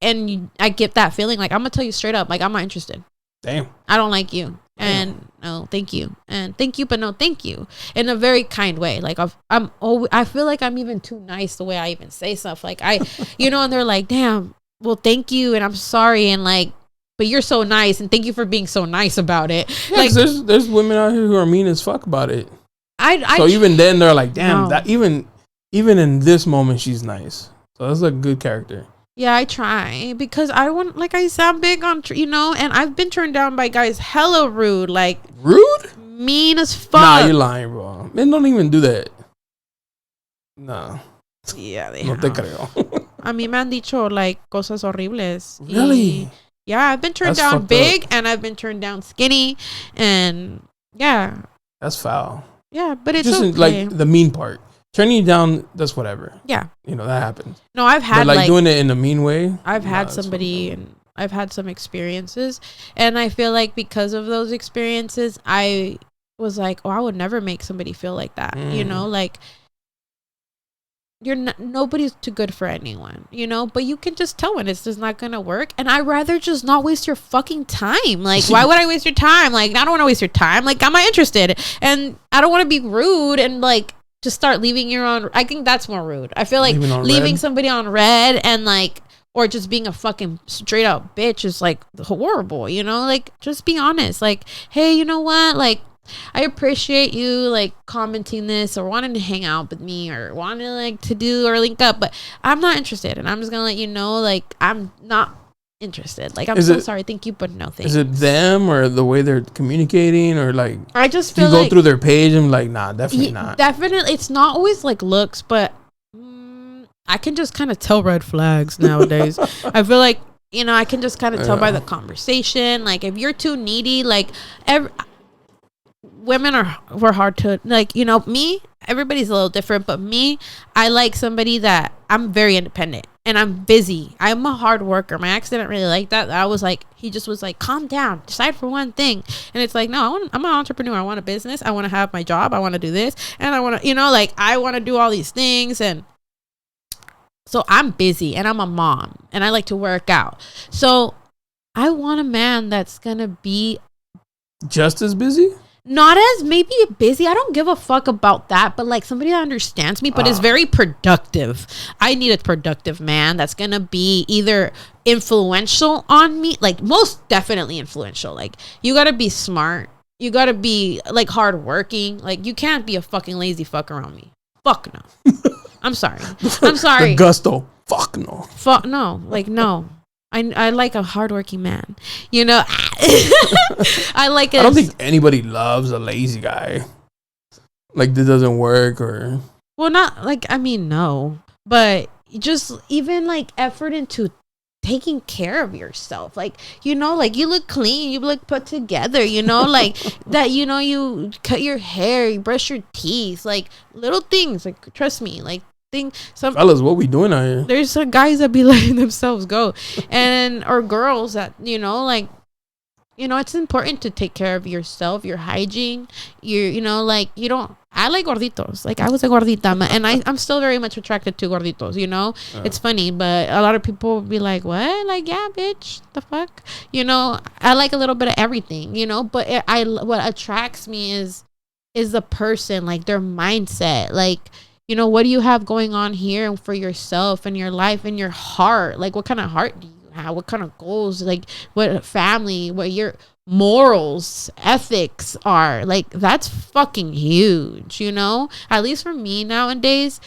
and I get that feeling. Like, I'm gonna tell you straight up, like, I'm not interested. Damn. I don't like you. And no, thank you. And thank you, but no, thank you. In a very kind way. Like, I feel like I'm even too nice the way I even say stuff. Like, you know, and they're like, damn, well, thank you. And I'm sorry. And like, but you're so nice. And thank you for being so nice about it. Yeah, like, there's women out here who are mean as fuck about it. So even then they're like, damn, that even in this moment, she's nice. So that's a good character. Yeah, I try because I want, like I said, I'm big on, you know, and I've been turned down by guys hella rude, like rude, mean as fuck. Nah, you're lying, bro. Men don't even do that. No. Yeah, they no have. te creo. A mí me han dicho like cosas horribles. Really? Yeah, I've been turned down big and I've been turned down skinny, and yeah. That's foul. Yeah, but it's just okay. Like the mean part. Turning you down, that's whatever. Yeah. You know, that happens. No, I've had but like doing it in a mean way. I've had somebody and I've had some experiences, and I feel like because of those experiences, I was like, oh, I would never make somebody feel like that. You know, like, nobody's too good for anyone, you know, but you can just tell when it's just not gonna work. And I'd rather just not waste your fucking time. Like, why would I waste your time? Like, I don't want to waste your time. Like, I'm not interested, and I don't want to be rude and like just start leaving your own. I think that's more rude. I feel like leaving somebody on red and like, or just being a fucking straight out bitch is like horrible, you know. Like, just be honest. Like, hey, you know what? Like, I appreciate you like commenting this or wanting to hang out with me or wanting like to do or link up, but I'm not interested, and I'm just gonna let you know, like, I'm not interested. Like, I'm sorry, thank you, but no thanks. Is it them or the way they're communicating, or like, I just feel you go through their page and like, nah, definitely not. Definitely, it's not always like looks, but I can just kind of tell red flags nowadays. I feel like, you know, I can just kind of tell by the conversation. Like, if you're too needy, like, women were hard to, like, you know, me, everybody's a little different, but me, I like somebody that I'm very independent and I'm busy. I'm a hard worker. My ex didn't really like that. I was like, he just was like, calm down, decide for one thing. And it's like, no, I'm an entrepreneur. I want a business. I want to have my job. I want to do this. And I want to, you know, like, I want to do all these things. And so I'm busy and I'm a mom and I like to work out. So I want a man that's going to be just as busy. Not as maybe busy. I don't give a fuck about that, but like somebody that understands me, but is very productive. I need a productive man that's gonna be either influential on me, like most definitely influential. Like, you gotta be smart. You gotta be like hardworking. Like, you can't be a fucking lazy fuck around me. Fuck no. I'm sorry. I'm sorry. The gusto. Fuck no. Fuck no. Like, no. I like a hardworking man. You know, I like. I don't think anybody loves a lazy guy. Like that doesn't work or. Well, not like no, but just even like effort into taking care of yourself. Like you look clean, you look put together. Like that. You cut your hair, you brush your teeth, like little things. Like trust me, like. Some fellas, what we doing out here? There's some guys that be letting themselves go, and or girls that it's important to take care of yourself, your hygiene. You don't. I like gorditos. Like I was a gordita, and I'm still very much attracted to gorditos. It's funny, but a lot of people be like, "What? Like, yeah, bitch, the fuck." I like a little bit of everything. But what attracts me is the person, like their mindset, like. What do you have going on here for yourself and your life and your heart? Like, what kind of heart do you have? What kind of goals? Like, what family, what your morals, ethics are? Like, that's fucking huge, At least for me nowadays.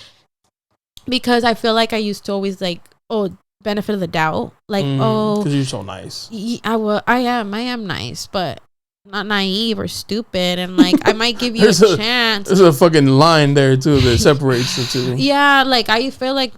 Because I feel like I used to always, like, benefit of the doubt. Like, because you're so nice. I am nice, but... not naive or stupid, and like I might give you a chance. There's a fucking line there too that separates the two. Yeah, like I feel like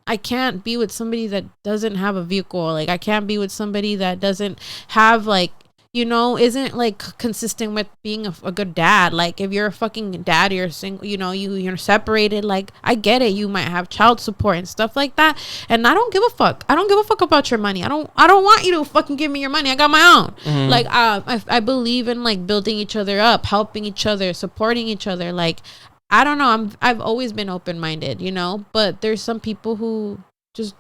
I can't be with somebody that doesn't have a vehicle. Like I can't be with somebody that doesn't have like isn't like consistent with being a good dad. Like if you're a fucking dad, you're single, you're separated. Like I get it, you might have child support and stuff like that, and I don't give a fuck. I don't give a fuck about your money. I don't want you to fucking give me your money. I got my own. Mm-hmm. Like I believe in like building each other up, helping each other, supporting each other. Like I don't know, I've always been open-minded, but there's some people who just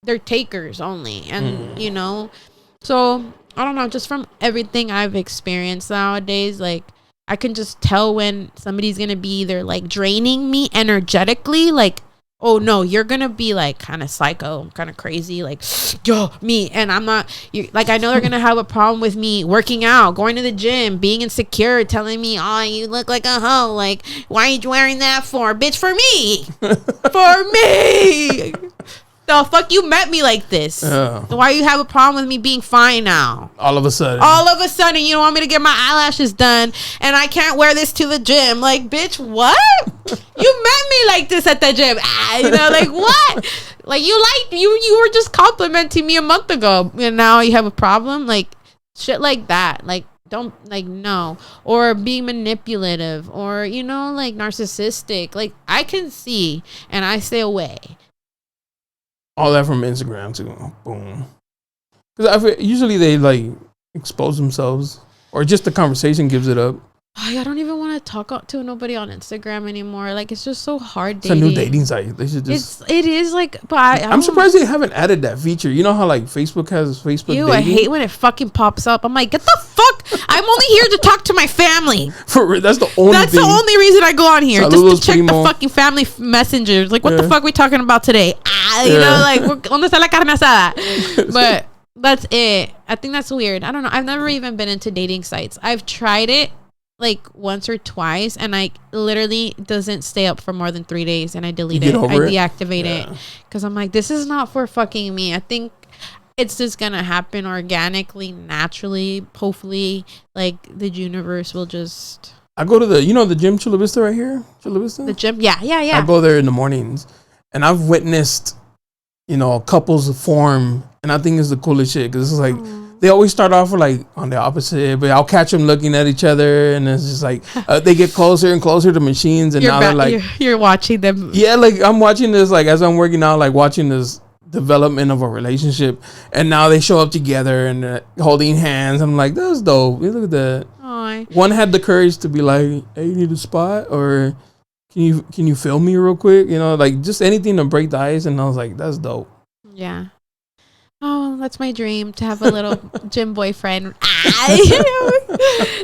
they're takers only, and so I don't know, just from everything I've experienced nowadays, like I can just tell when somebody's gonna be either like draining me energetically, like, oh no, you're gonna be like kind of psycho, kind of crazy, like yo me, and I'm not. Like I know they're gonna have a problem with me working out, going to the gym, being insecure, telling me, oh, you look like a hoe. Like why are you wearing that for, bitch? For me, for me. The fuck you met me like this? Why you have a problem with me being fine now? All of a sudden, you don't want me to get my eyelashes done, and I can't wear this to the gym. Like, bitch, what? You met me like this at the gym? Like what? Like you were just complimenting me a month ago, and now you have a problem? Like shit like that. Like don't like no, or being manipulative, or like narcissistic. Like I can see, and I stay away. All that from Instagram too. Boom. Because usually they like expose themselves, or just the conversation gives it up. I don't even want to talk to nobody on Instagram anymore. Like it's just so hard dating. It's a new dating site. They should just. It is like, but I'm surprised they haven't added that feature. You know how like Facebook has Facebook dating? I hate when it fucking pops up. I'm like, get the fuck! I'm only here to talk to my famly. That's the only. That's thing. the only reason I go on here, Saludos, just to check primo. the fucking family messengers. Like, what the fuck we talking about today? Like, ¿dónde está la carne asada? But that's it. I think that's weird. I don't know. I've never even been into dating sites. I've tried it like once or twice, and I literally doesn't stay up for more than 3 days, and I delete it. I deactivate it because I'm like, this is not for fucking me. I think it's just gonna happen organically, naturally. Hopefully, like the universe will just. I go to the gym Chula Vista right here. Chula Vista. The gym, yeah. I go there in the mornings, and I've witnessed, couples form, and I think it's the coolest shit because it's like. They always start off like on the opposite, but I'll catch them looking at each other, and it's just like they get closer and closer to machines, and now they're like, you're watching them. Yeah, like I'm watching this, like as I'm working out, like watching this development of a relationship, and now they show up together and holding hands. I'm like, that's dope. Look at that. Aww. One had the courage to be like, hey, you need a spot, or can you film me real quick? Like just anything to break the ice, and I was like, that's dope. Yeah. Oh, that's my dream, to have a little gym boyfriend. I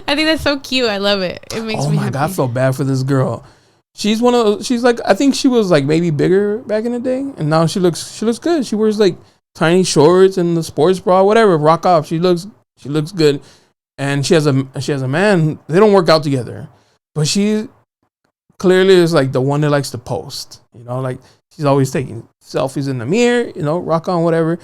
think that's so cute. I love it. It makes me happy. God, I feel bad for this girl. She's like, I think she was like maybe bigger back in the day, and now she looks good. She wears like tiny shorts and the sports bra, whatever, rock off. She looks good, and she has a man. They don't work out together, but she clearly is like the one that likes to post. Like she's always taking selfies in the mirror, you know, rock on, whatever.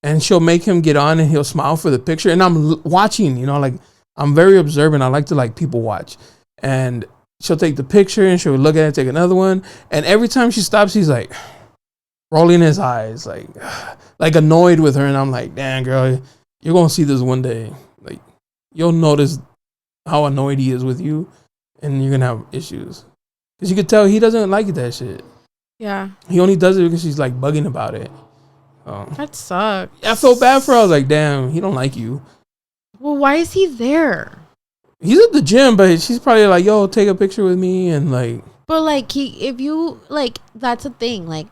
And she'll make him get on and he'll smile for the picture. And I'm watching, you know, like I'm very observant. I like to like people watch. And she'll take the picture and she'll look at it, take another one. And every time she stops, he's like rolling his eyes, like annoyed with her. And I'm like, damn, girl, you're going to see this one day. Like, you'll notice how annoyed he is with you and you're going to have issues. Because you could tell he doesn't like that shit. Yeah. He only does it because she's like bugging about it. That sucks. I felt bad for her. I was like, damn, he don't like you. Well, why is he there? He's at the gym, but she's probably like, yo, take a picture with me. And like, but like, if you like, that's a thing. Like,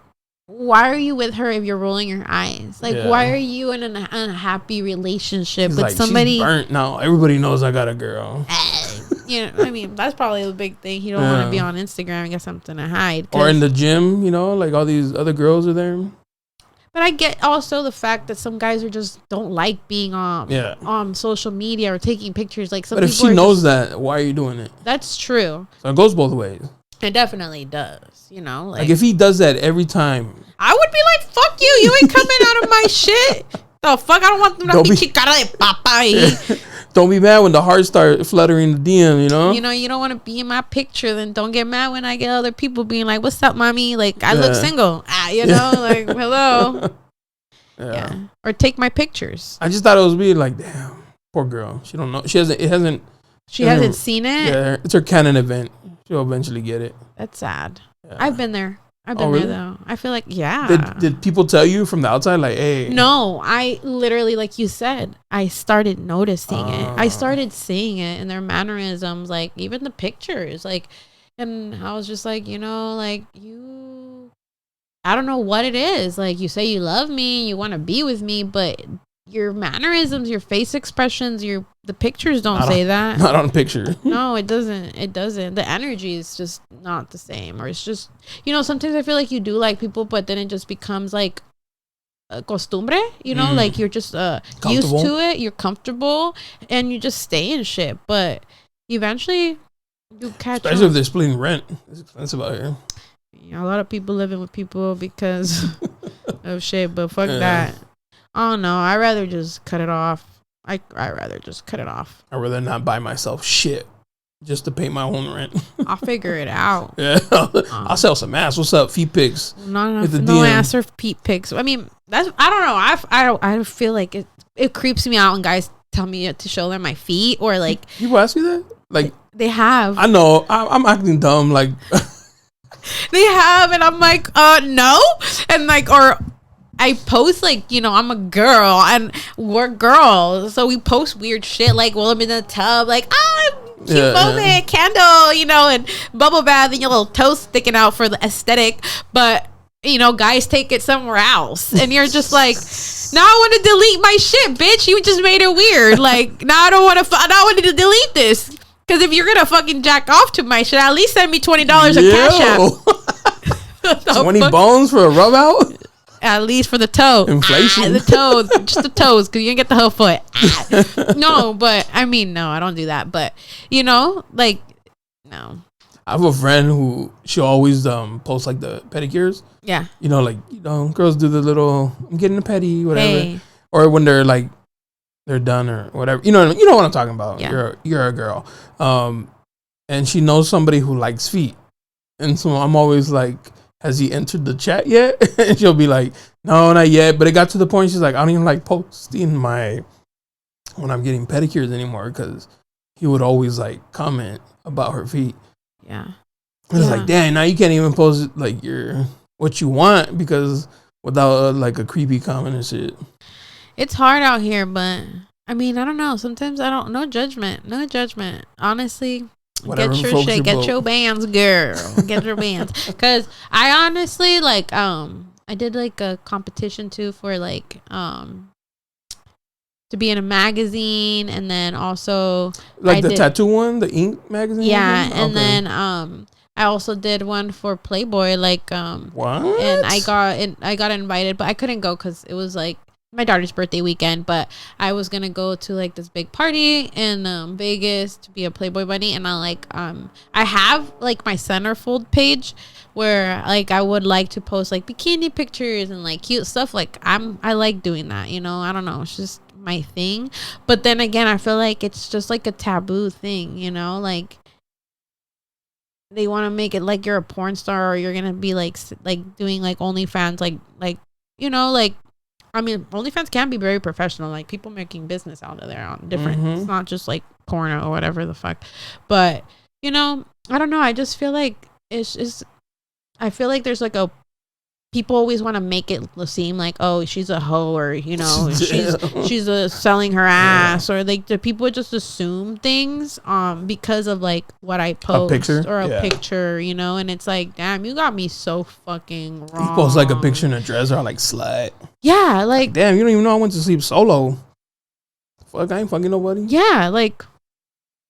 why are you with her if you're rolling your eyes? Like, why are you in an unhappy relationship with somebody? She's burnt now. Everybody knows I got a girl. You know, I mean, that's probably the big thing. He don't want to be on Instagram and get something to hide. Or in the gym, you know, like all these other girls are there. But I get also the fact that some guys are just don't like being on social media or taking pictures. Like, but if she knows that, why are you doing it? That's true. So it goes both ways. It definitely does. You know, like if he does that every time, I would be like, "Fuck you! You ain't coming out of my shit." The fuck! I don't want them to be cara de papa. Don't be mad when the heart start fluttering the DM, you know? You know, you don't want to be in my picture. Then don't get mad when I get other people being like, what's up, mommy? Like, I look single. You know, like, hello. Yeah. Or take my pictures. I just thought it was weird. Like, damn, poor girl. She don't know. She hasn't seen it? Yeah, it's her canon event. She'll eventually get it. That's sad. Yeah. I've been there. There though. I feel like, Did people tell you from the outside, like, hey? No, I literally, like you said, I started noticing it. I started seeing it in their mannerisms, like even the pictures, like, and I was just like, you know, like I don't know what it is. Like, you say you love me, you want to be with me, but your mannerisms, your face expressions, the pictures don't say that. Not on picture. No, it doesn't. It doesn't. The energy is just not the same. Or it's just, you know, sometimes I feel like you do like people, but then it just becomes like a costumbre, you know, like you're just used to it. You're comfortable and you just stay in shit. But eventually you catch Especially on. if they're splitting rent. It's expensive out here. Yeah, a lot of people living with people because of shit, but fuck that. Oh no, I'd rather just cut it off. I'd rather just cut it off. I'd rather not buy myself shit just to pay my own rent. I'll figure it out. Yeah, I'll sell some ass. What's up, feet pics? No ass or feet pics. I mean, that's, I don't know. I feel like it creeps me out when guys tell me to show them my feet or like. People ask you that? Like they have. I know. I'm acting dumb. Like they have, and I'm like, no, and like, or I post like, you know, I'm a girl and we're girls, so we post weird shit like, well, I'm in the tub, like, cute moment, candle, you know, and bubble bath and your little toes sticking out for the aesthetic, but you know, guys take it somewhere else, and you're just like, now I want to delete my shit, bitch. You just made it weird. Like, now I don't want to delete this. Because if you're going to fucking jack off to my shit, at least send me $20 of cash app. 20 bones for a rub out? At least for the toe. Inflation. The toes. Just the toes, because you didn't get the whole foot. No, but, I mean, no, I don't do that. But, you know, like, no. I have a friend who, she always posts, like, the pedicures. Yeah. You know, like, you know, girls do the little, I'm getting a pedi, whatever. Hey. Or when they're, like, they're done or whatever. You know what I'm talking about. Yeah. You're a girl. And she knows somebody who likes feet. And so I'm always like, has he entered the chat yet? And she'll be like, no, not yet. But it got to the point she's like, I don't even like posting when I'm getting pedicures anymore, because he would always like comment about her feet. Yeah. And it's like, dang, now you can't even post like what you want, because without like a creepy comment and shit. It's hard out here, but I mean, I don't know. Sometimes I don't. No judgment. Honestly, Whatever get your shit. Get your bands, girl. Get your bands. Because I honestly like. I did like a competition too for like to be in a magazine, and then also like the tattoo one, the ink magazine. Yeah, and then I also did one for Playboy. Like what? And I got invited, but I couldn't go because it was like. my daughter's birthday weekend, but I was gonna go to like this big party in Vegas to be a Playboy bunny, and I have like my centerfold page where like I would like to post like bikini pictures and like cute stuff. Like I like doing that, you know. I don't know, it's just my thing. But then again, I feel like it's just like a taboo thing, you know, like they want to make it like you're a porn star, or you're gonna be like doing like OnlyFans, like you know, like I mean, OnlyFans can be very professional, like people making business out of there on different. It's not just like porno or whatever the fuck. But you know, I don't know. I just feel like it's just. I feel like there's like people always want to make it seem like, oh, she's a hoe, or you know, she's selling her ass, or like the people just assume things because of like what I post, a picture, you know. And it's like, damn, you got me so fucking wrong. You post like a picture in a dress or like slut. Yeah, like damn, you don't even know I went to sleep solo. Fuck, I ain't fucking nobody. Yeah, like,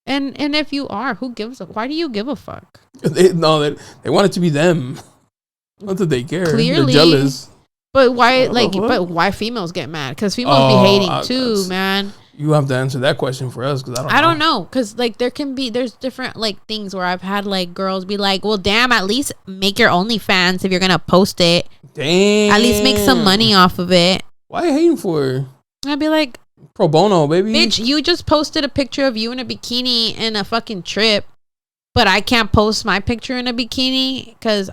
and if you are, who gives a? Why do you give a fuck? They want it to be them. Not that they care. Clearly, they're jealous. But why? Like, but why females get mad? Because females be hating too, man. You have to answer that question for us, because I don't know. Because like there's different like things where I've had like girls be like, well, damn, at least make your OnlyFans if you're gonna post it. Damn. At least make some money off of it. Why are you hating for? I'd be like, pro bono, baby. Bitch, you just posted a picture of you in a bikini in a fucking trip, but I can't post my picture in a bikini because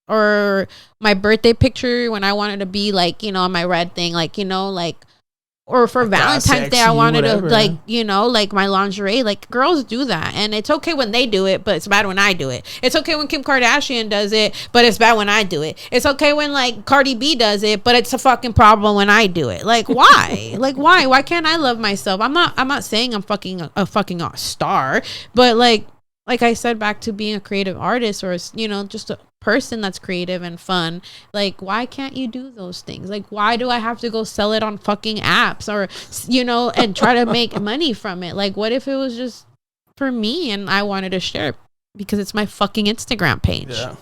or my birthday picture when I wanted to be like, you know, my red thing, like, you know, like, or for Valentine's Day I wanted to like, you know, like my lingerie. Like girls do that, and it's okay when they do it, but it's bad when I do it. It's okay when Kim Kardashian does it, but it's bad when I do it. It's okay when like Cardi B does it, but it's a fucking problem when I do it. Like why? Like why can't I love myself? I'm not saying I'm a fucking star, but like I said, back to being a creative artist, or, you know, just a person that's creative and fun. Like, why can't you do those things? Like, why do I have to go sell it on fucking apps, or, you know, and try to make money from it? Like, what if it was just for me and I wanted to share it because it's my fucking Instagram page? Yeah.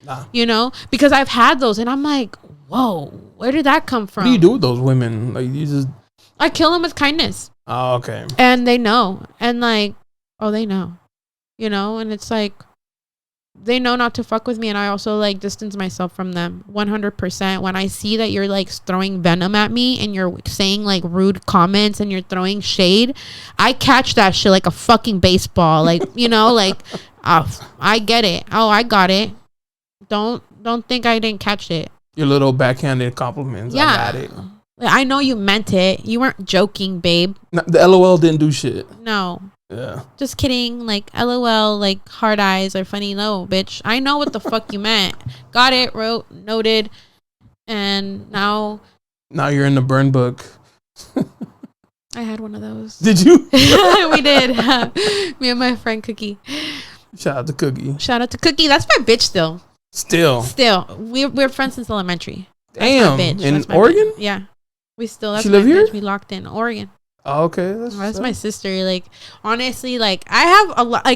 Nah. You know, because I've had those and I'm like, whoa, where did that come from? What do you do with those women? Like, you just... I kill them with kindness. Oh, okay. And they know. And like, oh, they know. You know, and it's like they know not to fuck with me, and I also like distance myself from them 100%. When I see that you're like throwing venom at me and you're saying like rude comments and you're throwing shade, I catch that shit like a fucking baseball. Like, you know, like I get it. Oh, I got it. Don't think I didn't catch it. Your little backhanded compliments. Yeah. I got it. I know you meant it. You weren't joking, babe. No, the LOL didn't do shit. No. Yeah. Just kidding. Like, LOL, like, hard eyes are funny. No, bitch. I know what the fuck you meant. Got it, wrote, noted. And now you're in the burn book. I had one of those. Did you? We did. Me and my friend Cookie. Shout out to Cookie. Shout out to Cookie. That's my bitch still. Still. We're friends since elementary. Damn. That's my bitch. In That's my Oregon? Bitch. Yeah. We still. That's she live here? Bitch. We locked in Oregon. Oh, okay. That's my sister. Like, honestly, like I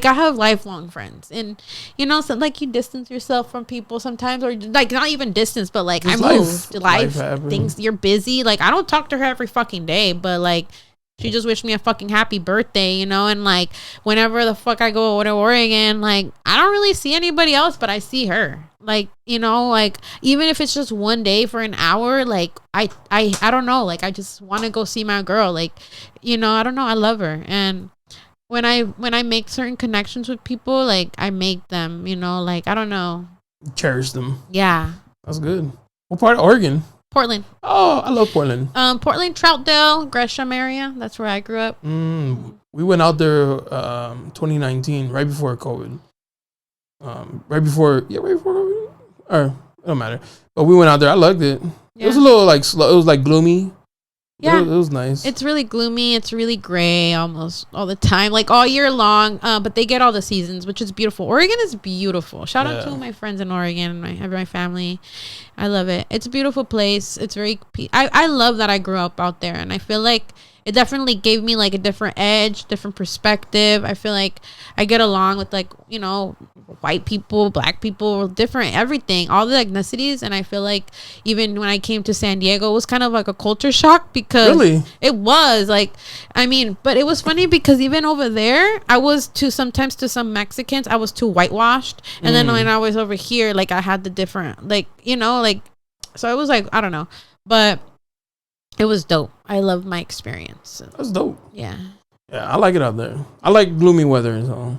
have lifelong friends, and you know, so like you distance yourself from people sometimes, or like not even distance, but like I moved life things. You're busy. Like, I don't talk to her every fucking day, but like she just wished me a fucking happy birthday, you know. And like whenever the fuck I go to Oregon, like I don't really see anybody else, but I see her. Like, you know, like even if it's just one day for an hour, like I don't know, like I just want to go see my girl, like, you know, I don't know, I love her. And when I make certain connections with people, like I make them, you know, like I don't know, cherish them. Yeah, that's good. What part of Oregon? Portland. Oh, I love Portland. Portland, Troutdale, Gresham area. That's where I grew up. We went out there 2019, right before COVID. Right before COVID. Or it don't matter. But we went out there. I loved it. Yeah. It was a little like slow. It was like gloomy. Yeah, it was nice. It's really gloomy. It's really gray almost all the time, like all year long. But they get all the seasons, which is beautiful. Oregon is beautiful. Shout out to my friends in Oregon and my family. I love it. It's a beautiful place. It's very. I love that I grew up out there, and I feel like it definitely gave me like a different edge, different perspective. I feel like I get along with like, you know, white people, black people, different everything, all the ethnicities. And I feel like even when I came to San Diego, it was kind of like a culture shock because it was like, I mean, but it was funny because even over there, I was sometimes to some Mexicans, I was too whitewashed. And then when I was over here, like I had the different, like, you know, like, so it was like, I don't know, but it was dope. I loved my experience. That's dope. Yeah. Yeah, I like it out there. I like gloomy weather, so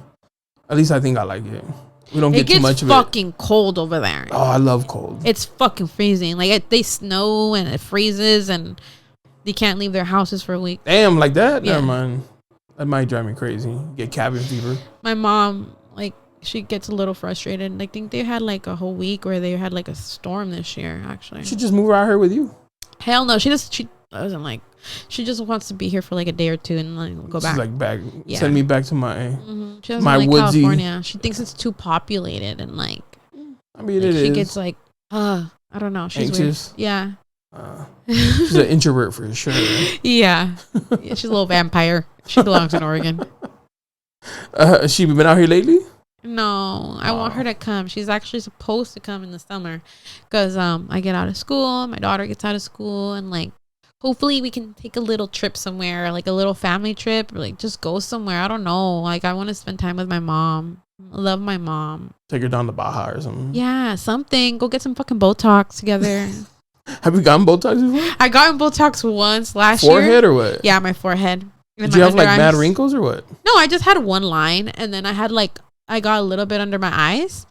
at least I think I like it. We don't get too much of it. It gets fucking cold over there. Oh, I love cold. It's fucking freezing. Like they snow and it freezes and they can't leave their houses for a week. Damn, like that? Yeah. Never mind. That might drive me crazy. Get cabin fever. My mom, like, she gets a little frustrated. I think they had like a whole week where they had like a storm this year. Actually, you should just move out here with you. Hell no, she doesn't like. She just wants to be here for like a day or two and then go back. Like back, send me back to my she doesn't like woodsy California. She thinks it's too populated and like. I mean, like, she gets like, I don't know. She's anxious. Weird. Yeah. She's an introvert for sure. Yeah, she's a little vampire. She belongs in Oregon. Has she been out here lately? No, I want her to come. She's actually supposed to come in the summer because I get out of school, my daughter gets out of school, and like hopefully we can take a little trip somewhere, like a little family trip, or like just go somewhere. I don't know. Like I want to spend time with my mom. I love my mom. Take her down to Baja or something. Yeah, something. Go get some fucking Botox together. Have you gotten Botox before? I got Botox once last year. Forehead or what? Yeah, my forehead. Did you have like mad wrinkles or what? No, I just had one line, and then I got a little bit under my eyes,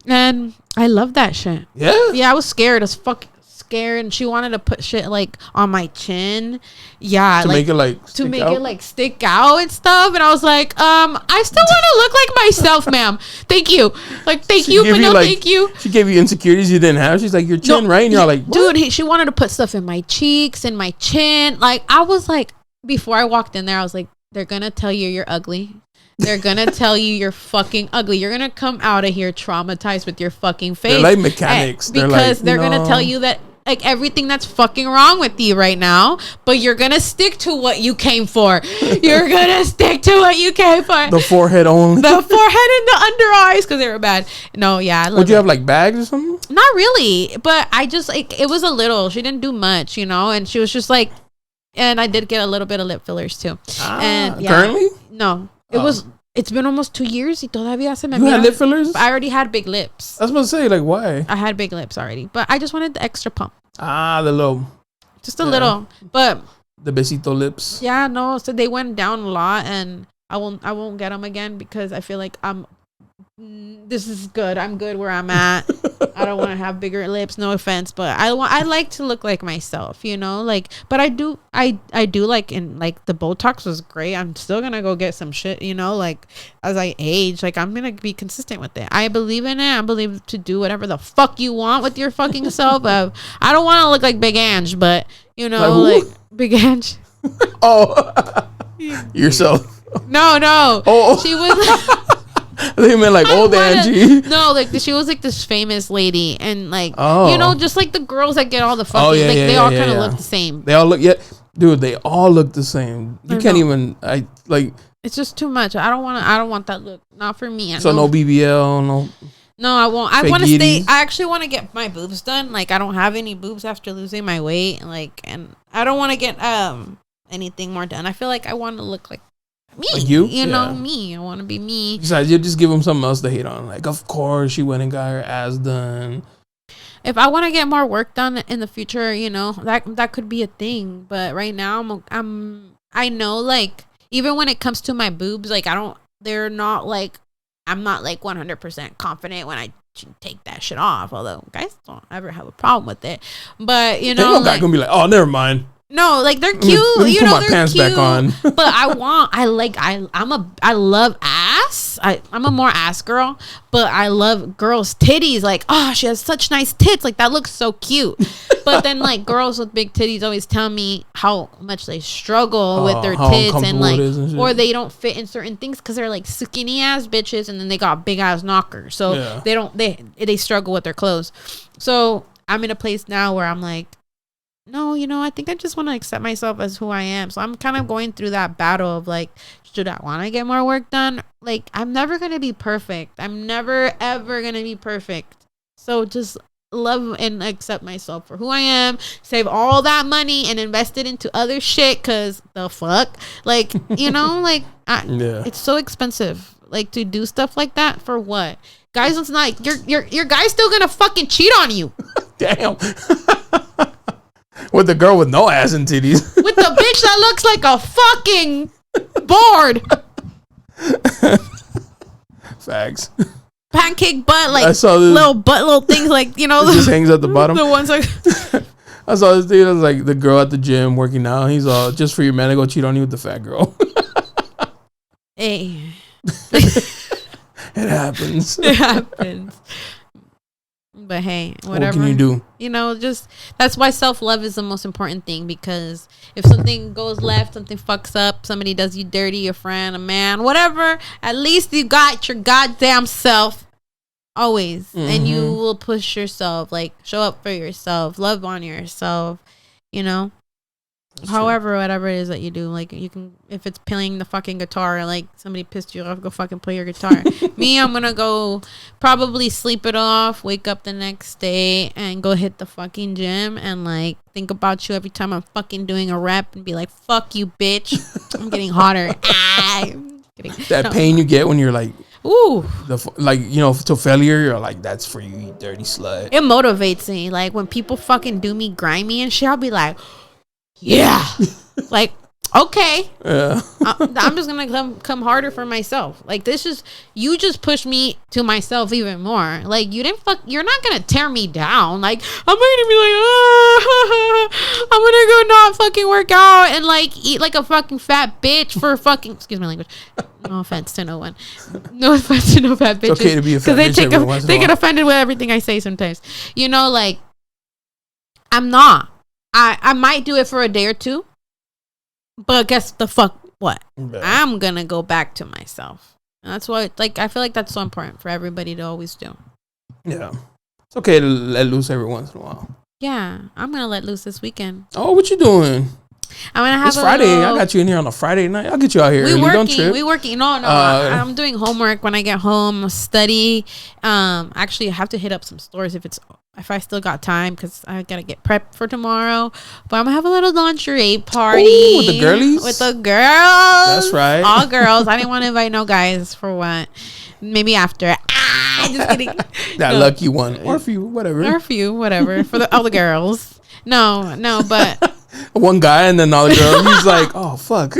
and I love that shit. Yeah. Yeah, I was scared as fuck. Scared, and she wanted to put shit like on my chin. Yeah, to make it like stick out and stuff. And I was like, I still want to look like myself, ma'am. Thank you. Like, thank you, but no, thank you. She gave you insecurities you didn't have. She's like, your chin, right? And you're like, what? Dude, she wanted to put stuff in my cheeks and my chin. Like, I was like, before I walked in there, I was like, they're gonna tell you you're ugly. They're gonna tell you you're fucking ugly. You're gonna come out of here traumatized with your fucking face. They're like mechanics. Because they're gonna tell you that like everything that's fucking wrong with you right now, but you're gonna stick to what you came for. You're gonna stick to what you came for. The forehead only. The forehead and the under eyes because they were bad. No, yeah. Would you have like bags or something? Not really, but I just like it was a little. She didn't do much, you know, and she was just like, and I did get a little bit of lip fillers too. And yeah, currently? No, it was. It's been almost 2 years. Y todavía se me you had lip fillers? I already had big lips. I was about to say, like, why? I had big lips already, but I just wanted the extra pump. The little. Just a little, but. The besito lips. Yeah, no. So they went down a lot, and I won't get them again because I feel like this is good. I'm good where I'm at. I don't want to have bigger lips. No offense, but I like to look like myself, you know. Like, but I do like in like the Botox was great. I'm still gonna go get some shit, you know. Like as I age, like I'm gonna be consistent with it. I believe in it. I believe to do whatever the fuck you want with your fucking self. I don't want to look like Big Ange, but you know, like Big Ange. Oh, yourself. No. Oh, she was. They meant like old Angie. No, like she was like this famous lady, and like you know, just like the girls that get all the fucking they all kind of look the same. They all look dude. They all look the same. You can't even It's just too much. I don't want that look. Not for me. So no BBL, no. No, I won't. I want to stay. I actually want to get my boobs done. Like I don't have any boobs after losing my weight. Like, and I don't want to get anything more done. I feel like I want to look like me. Like you know, me. I want to be me. Besides, you just give them something else to hate on. Like, of course, she went and got her ass done. If I want to get more work done in the future, you know, that could be a thing. But right now, I know, like, even when it comes to my boobs, like, I'm not like 100% confident when I take that shit off. Although guys don't ever have a problem with it. But, you know, guy gonna be like, oh, never mind. No, like they're cute. Let me you put know, my they're pants cute. back on. But I love ass. I'm a more ass girl, but I love girls' titties. Like, oh, she has such nice tits. Like that looks so cute. But then like girls with big titties always tell me how much they struggle with their tits and like, or they don't fit in certain things because they're like skinny ass bitches and then they got big ass knockers. So they struggle with their clothes. So I'm in a place now where I'm like, no, I think I just want to accept myself as who I am. So I'm kind of going through that battle of like, should I want to get more work done? Like, I'm never going to be perfect. I'm never, ever going to be perfect. So just love and accept myself for who I am. Save all that money and invest it into other shit. Cause the fuck, like, like it's so expensive. Like to do stuff like that for what? Guys, it's not your guy's still gonna fucking cheat on you. Damn. With the girl with no ass and titties. With the bitch that looks like a fucking board. Facts. Pancake butt, like I saw this, little things, like it just hangs at the bottom. The ones like I saw this thing that was like the girl at the gym working out. He's all, just for your man to go cheat on you with the fat girl. Hey. It happens. It happens. But hey, whatever. What can you do? Just that's why self-love is the most important thing, because if something goes left, something fucks up, somebody does you dirty, a friend, a man, whatever, at least you got your goddamn self always. Mm-hmm. And you will push yourself, like show up for yourself, love on yourself, That's however, true. Whatever it is that you do, like you can, if it's playing the fucking guitar, like somebody pissed you off, go fucking play your guitar. Me, I'm gonna go probably sleep it off, wake up the next day and go hit the fucking gym and like think about you every time I'm fucking doing a rep and be like, fuck you, bitch. I'm getting hotter. That pain you get when you're like, ooh, to failure, you're like, that's for you, you dirty slut. It motivates me. Like when people fucking do me grimy and shit, I'll be like, yeah. Like, okay. Yeah. I'm just gonna come harder for myself. Like you just pushed me to myself even more. Like you're not gonna tear me down. Like I'm gonna be like, I'm gonna go not fucking work out and like eat like a fucking fat bitch for fucking, excuse my language. No offense to no one. No offense to no fat bitches. It's okay to be a fat bitch. They get offended with everything I say sometimes. Like I'm not. I might do it for a day or two, but guess the fuck what? Yeah. I'm gonna go back to myself. And that's why, like, I feel like that's so important for everybody to always do. Yeah, it's okay to let loose every once in a while. Yeah, I'm gonna let loose this weekend. Oh, what you doing? I'm gonna have it's Friday. I got you in here on a Friday night. I'll get you out here. We working. No. I'm doing homework when I get home. Study. Actually, I have to hit up some stores if I still got time, because I gotta get prepped for tomorrow. But I'm gonna have a little lingerie party. Ooh, with the girlies. With the girls. That's right. All girls. I didn't want to invite no guys for what. Maybe after. Just kidding. That lucky one, or for you, whatever. For all the girls. No, but. One guy and then all the girls. He's like, oh fuck.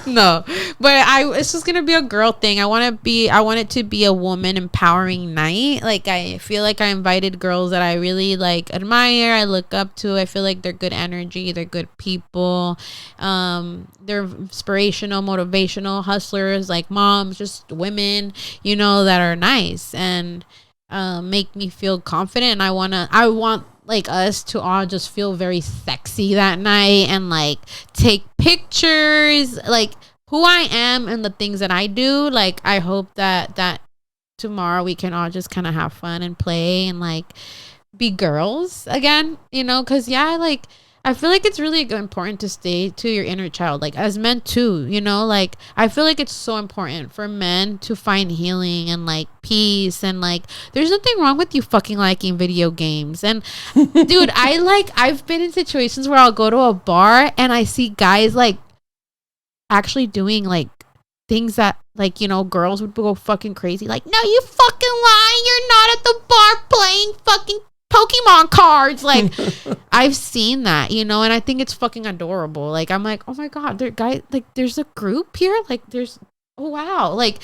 No, but it's just gonna be a girl thing. I want it to be a woman empowering night. Like I feel like I invited girls that I really like, admire, I look up to. I feel like they're good energy, they're good people, they're inspirational, motivational, hustlers, like moms, just women, that are nice and make me feel confident. And I want like us to all just feel very sexy that night and like take pictures, like who I am and the things that I do. Like I hope that tomorrow we can all just kind of have fun and play and like be girls again, because like I feel like it's really important to stay to your inner child, like as men too, like I feel like it's so important for men to find healing and like peace, and like there's nothing wrong with you fucking liking video games. And dude, I've been in situations where I'll go to a bar and I see guys like actually doing like things that like girls would go fucking crazy, like, no, you fucking lying, you're not at the bar playing fucking Pokemon cards. Like I've seen that, and I think it's fucking adorable. Like I'm like, oh my god, there's a group here, like there's, oh wow, like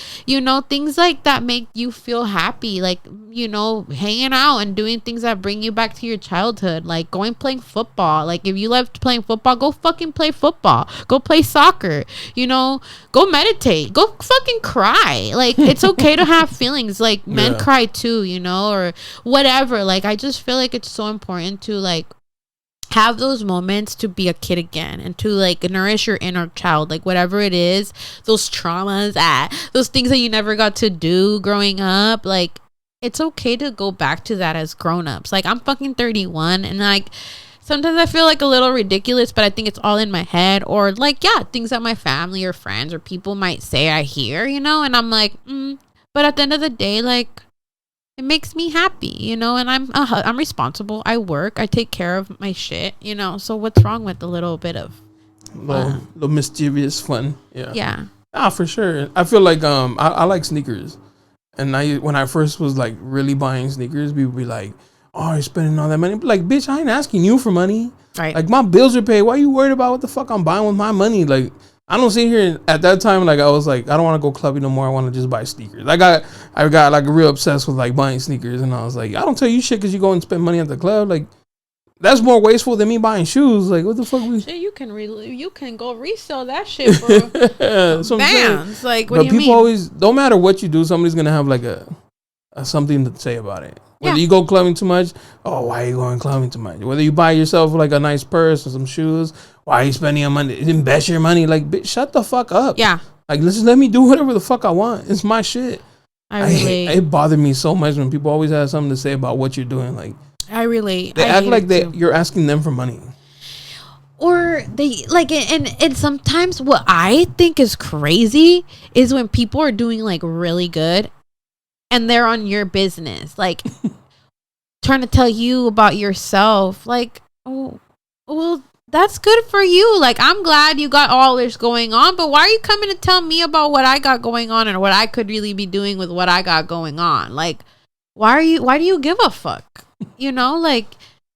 things like that make you feel happy, like hanging out and doing things that bring you back to your childhood, like playing football. Like if you love playing football, go fucking play football, go play soccer, go meditate, go fucking cry. Like it's okay to have feelings, like men cry too, or whatever. Like I just feel like it's so important to like have those moments to be a kid again and to like nourish your inner child, like whatever it is, those traumas, those things that you never got to do growing up. Like it's okay to go back to that as grown-ups. Like I'm fucking 31 and like sometimes I feel like a little ridiculous, but I think it's all in my head, or like, yeah, things that my family or friends or people might say I hear, you know, and I'm like, but at the end of the day, like, it makes me happy, you know, and I'm responsible. I work, I take care of my shit, you know, so what's wrong with a little bit of little mischievous fun? Yeah. For sure. I feel like I like sneakers, and when I first was like really buying sneakers, people be like, oh, you're spending all that money. But like, bitch, I ain't asking you for money. Right. Like, my bills are paid. Why are you worried about what the fuck I'm buying with my money? Like, I don't sit here at that time. Like, I was like, I don't want to go clubbing no more. I want to just buy sneakers. I got like real obsessed with like buying sneakers, and I was like, I don't tell you shit because you go and spend money at the club. Like, that's more wasteful than me buying shoes. Like, what the fuck? Shit, you can go resell that shit for bands. Like, what do you mean? People always, no matter what you do, somebody's gonna have like a something to say about it. Whether you go clubbing too much, why are you going clubbing too much? Whether you buy yourself like a nice purse or some shoes, why are you spending your money? Invest your money. Like, bitch, shut the fuck up. Yeah. Like, just let me do whatever the fuck I want. It's my shit. It bothered me so much when people always have something to say about what you're doing. Like, I relate. They act like you're asking them for money. Or they like, and sometimes what I think is crazy is when people are doing like really good and they're on your business, like trying to tell you about yourself. Like, oh, well, that's good for you. Like, I'm glad you got all this going on, but why are you coming to tell me about what I got going on and what I could really be doing with what I got going on? Like, why do you give a fuck? You know, like,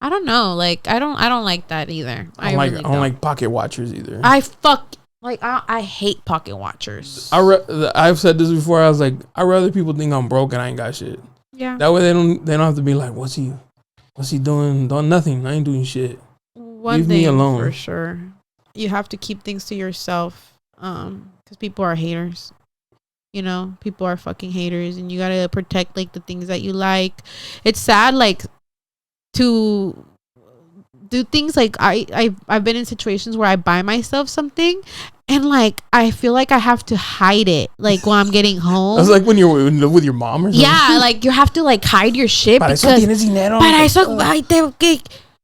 I don't know. Like, I don't like that either. I don't like pocket watchers either. I hate pocket watchers. I've said this before. I was like, I'd rather people think I'm broke and I ain't got shit. Yeah. That way they don't have to be like, what's he doing? Doing nothing. I ain't doing shit. Leave me alone. For sure. You have to keep things to yourself. Because people are haters. You know, people are fucking haters, and you gotta protect like the things that you like. It's sad, like, to do things like I've been in situations where I buy myself something and like I feel like I have to hide it like when I'm getting home. That's like when you're with your mom or something. Yeah, like you have to like hide your shit because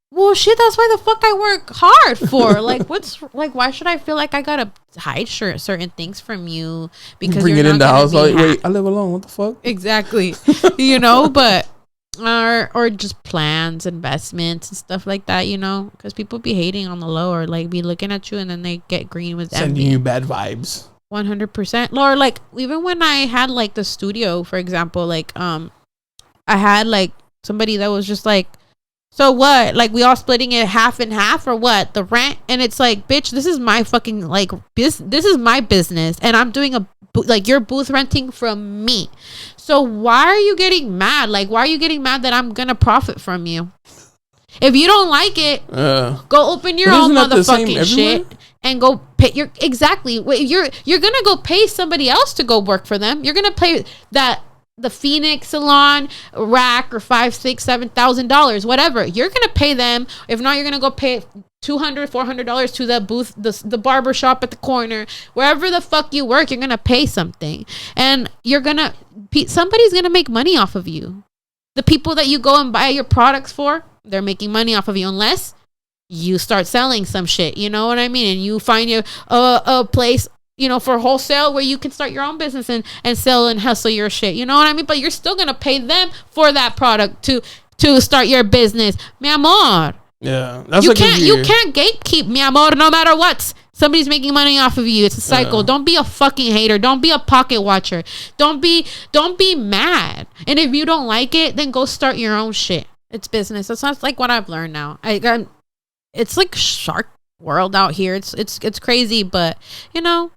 well, shit, that's why the fuck I work hard for. Like, why should I feel like I gotta hide certain things from you because bring it in the house? Like, wait, I live alone. What the fuck? Exactly. You know, but or just plans, investments, and stuff like that. You know, because people be hating on the low or like be looking at you and then they get green with sending envy. You bad vibes. 100%. Or like even when I had like the studio, for example, like I had like somebody that was just like, so what? Like, we all splitting it half and half or what? The rent? And it's like, bitch, this is my fucking, like, this is my business. And I'm doing you're booth renting from me. So why are you getting mad? Like, why are you getting mad that I'm going to profit from you? If you don't like it, go open your own motherfucking shit and go pay exactly. You're going to go pay somebody else to go work for them. You're going to pay the Phoenix salon rack or $5,000-$7,000, whatever. You're gonna pay them. If not, you're gonna go pay $200-$400 to the booth, the barbershop at the corner, wherever the fuck you work. You're gonna pay something, and somebody's gonna make money off of you. The people that you go and buy your products for, they're making money off of you, unless you start selling some shit. You know what I mean? And you find a place, you know, for wholesale where you can start your own business and sell and hustle your shit. You know what I mean? But you're still going to pay them for that product to start your business. Mi amor. Yeah. That's you can't gatekeep, mi amor, no matter what. Somebody's making money off of you. It's a cycle. Don't be a fucking hater. Don't be a pocket watcher. Don't be mad. And if you don't like it, then go start your own shit. It's business. That's not like what I've learned now. It's like shark world out here. It's crazy, but you know,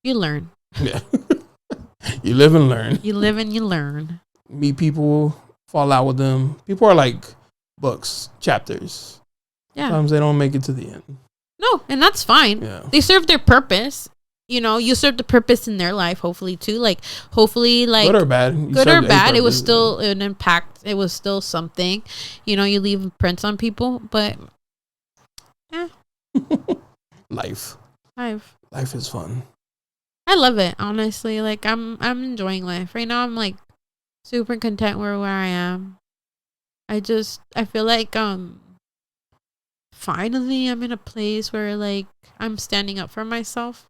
you learn. Yeah. You live and learn. You live and you learn. Meet people, fall out with them. People are like books, chapters. Yeah. Sometimes they don't make it to the end. No, and that's fine. Yeah. They serve their purpose. You know, you serve the purpose in their life, hopefully too. Like, hopefully, like, good or bad. It was still an impact. It was still something. You know, you leave prints on people, but Life is fun. I love it, honestly. Like, I'm enjoying life right now. I'm like super content where I am. I feel like finally I'm in a place where like I'm standing up for myself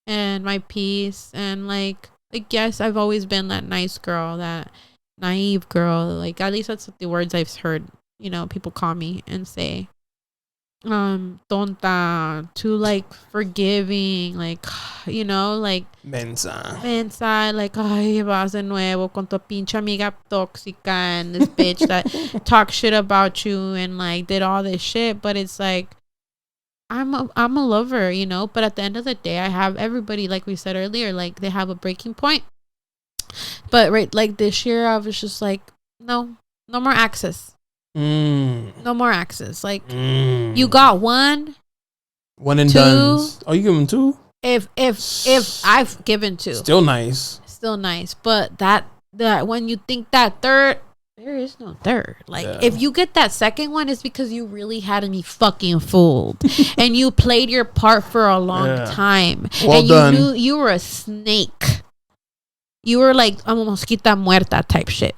and my peace, and like yes, I've always been that nice girl, that naive girl, like at least that's the words I've heard, you know, people call me and say. Tonta, too like forgiving, like, you know, like Mensa, like, ay, vas de nuevo con tu pinche amiga tóxica and this bitch that talks shit about you and like did all this shit. But it's like, I'm a lover, you know, but at the end of the day, I have everybody, like we said earlier, like they have a breaking point. But right, like this year I was just like, no more access. No more access. Like you got one and two, done. Oh, you give them 2? If I've given 2, still nice. But that when you think that third, there is no third. Like if you get that second one, it's because you really had me fucking fooled and you played your part for a long time. Well and done. You knew you were a snake. You were like a mosquita muerta type shit.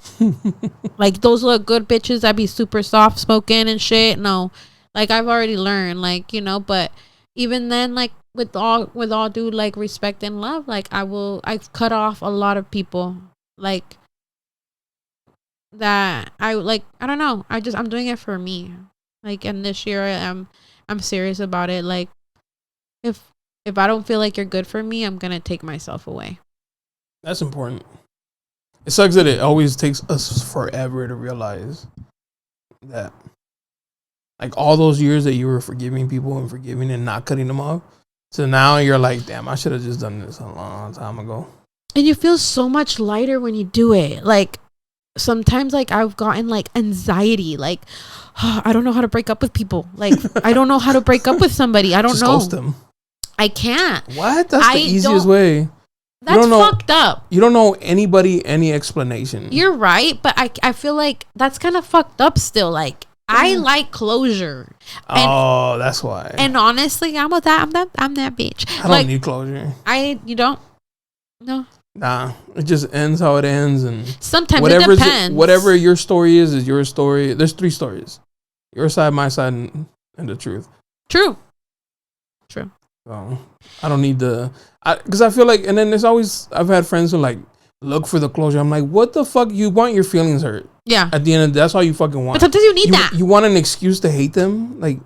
Like those little good bitches that be super soft spoken and shit. No, like I've already learned, like, you know, but even then, like with all due like respect and love, like I've cut off a lot of people, like that I don't know. I'm doing it for me. Like, and this year I'm serious about it. Like if I don't feel like you're good for me, I'm gonna take myself away. That's important. It sucks that it always takes us forever to realize that, like, all those years that you were forgiving people and not cutting them off. So now you're like, damn, I should have just done this a long time ago. And you feel so much lighter when you do it. Like sometimes, like I've gotten like anxiety, like I don't know how to break up with people. Like I don't know how to break up with somebody. I don't know. Just ghost them. I can't. What? That's the easiest way. That's fucked up. You don't know anybody any explanation. You're right, but I feel like that's kind of fucked up still. Like I like closure. And, that's why. And honestly, I'm that bitch. I don't need closure. You don't? No. Nah, it just ends how it ends, and sometimes it depends. Whatever your story is your story. There's 3 stories: your side, my side, and the truth. True. So I don't need because I feel like, and then there's always, I've had friends who like look for the closure. I'm like, what the fuck? You want your feelings hurt? Yeah. At the end of that's all you fucking want. But sometimes you need that. You want an excuse to hate them? Like,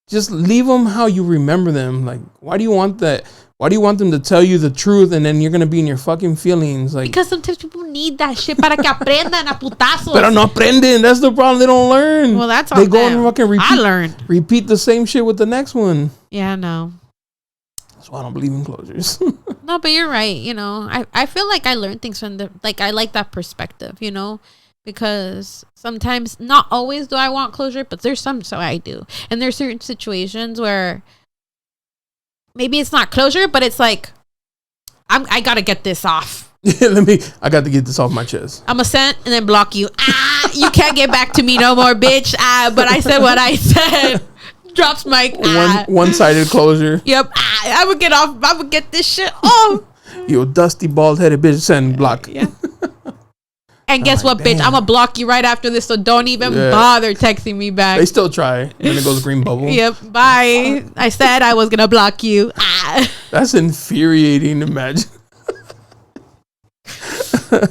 just leave them how you remember them. Like, why do you want that? Why do you want them to tell you the truth and then you're gonna be in your fucking feelings? Like, because sometimes people need that shit para que aprendan a putazos. Pero no aprenden. That's the problem. They don't learn. Well, that's all they go and fucking repeat. I learned. Repeat the same shit with the next one. Yeah, no. That's why I don't believe in closures. No, but you're right. You know, I feel like I learned things from I like that perspective, you know, because sometimes, not always do I want closure, but there's some, so I do. And there's certain situations where maybe it's not closure, but it's like, I got to get this off. I got to get this off my chest. I'm going to send and then block you. You can't get back to me no more, bitch. But I said what I said. Drops mic. One-sided closure. Yep. I would get off. I would get this shit off. You dusty bald-headed bitch, send block. Yeah. And guess what, bitch? I'm going to block you right after this, so don't even bother texting me back. They still try. And then it goes green bubble. Yep. Bye. I said I was going to block you. That's infuriating. Imagine.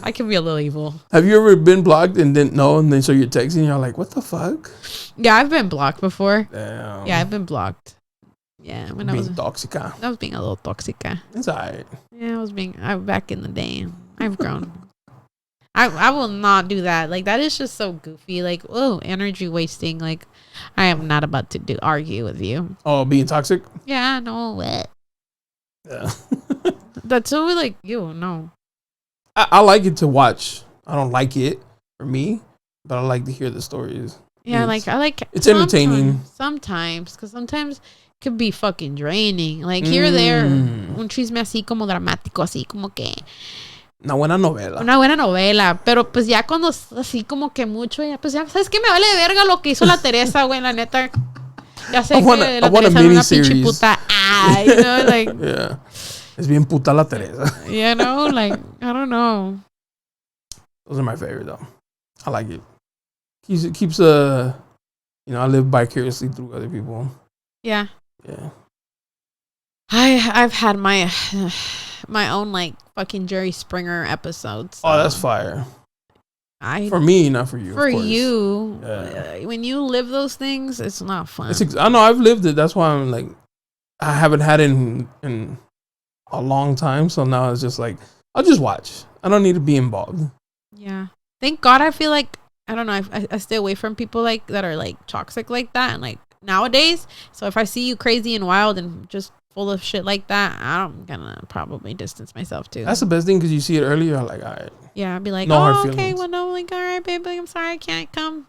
I can be a little evil. Have you ever been blocked and didn't know, and then so you're texting and you're like, what the fuck? Yeah, I've been blocked before. Damn. Yeah, I've been blocked. Yeah, when I was toxica. I was being a little toxica. It's alright. Yeah, back in the day. I've grown. I will not do that. Like, that is just so goofy. Like, oh, energy wasting. Like, I am not about to argue with you. Oh, being toxic? Yeah, no. What? Yeah. That's so like, no. I like it to watch. I don't like it for me, but I like to hear the stories. Yeah, I like it's entertaining. Sometimes, because sometimes it could be fucking draining. Like, here or there, un chisme así como dramático, así como que... Una buena novela. Pero pues ya cuando así como que mucho, ya pues ya, ¿sabes qué? Me vale de verga lo que hizo la Teresa, güey, la neta. Ya sé que la Teresa era una pinche puta. You know, like... Yeah. Es bien puta la Teresa. You know, like, I don't know. Those are my favorite, though. I like it. Keeps You know, I live vicariously through other people. Yeah. Yeah. I've had my own like fucking Jerry Springer episodes. So Oh, that's fire. For me, not for you. For of course. you, Yeah. when you live those things, it's not fun. I know I've lived it. That's why I'm like, I haven't had it in a long time. So now it's just like, I'll just watch. I don't need to be involved. Yeah. Thank God. I feel like, I don't know. I stay away from people like that are like toxic like that. And like nowadays. So if I see you crazy and wild and just full of shit like that, I'm gonna probably distance myself too. That's the best thing because you see it earlier. I'm like, all right. Yeah, I'd be like, No hard okay, feelings. well, no, like, all right, babe, like, I'm sorry, I can't come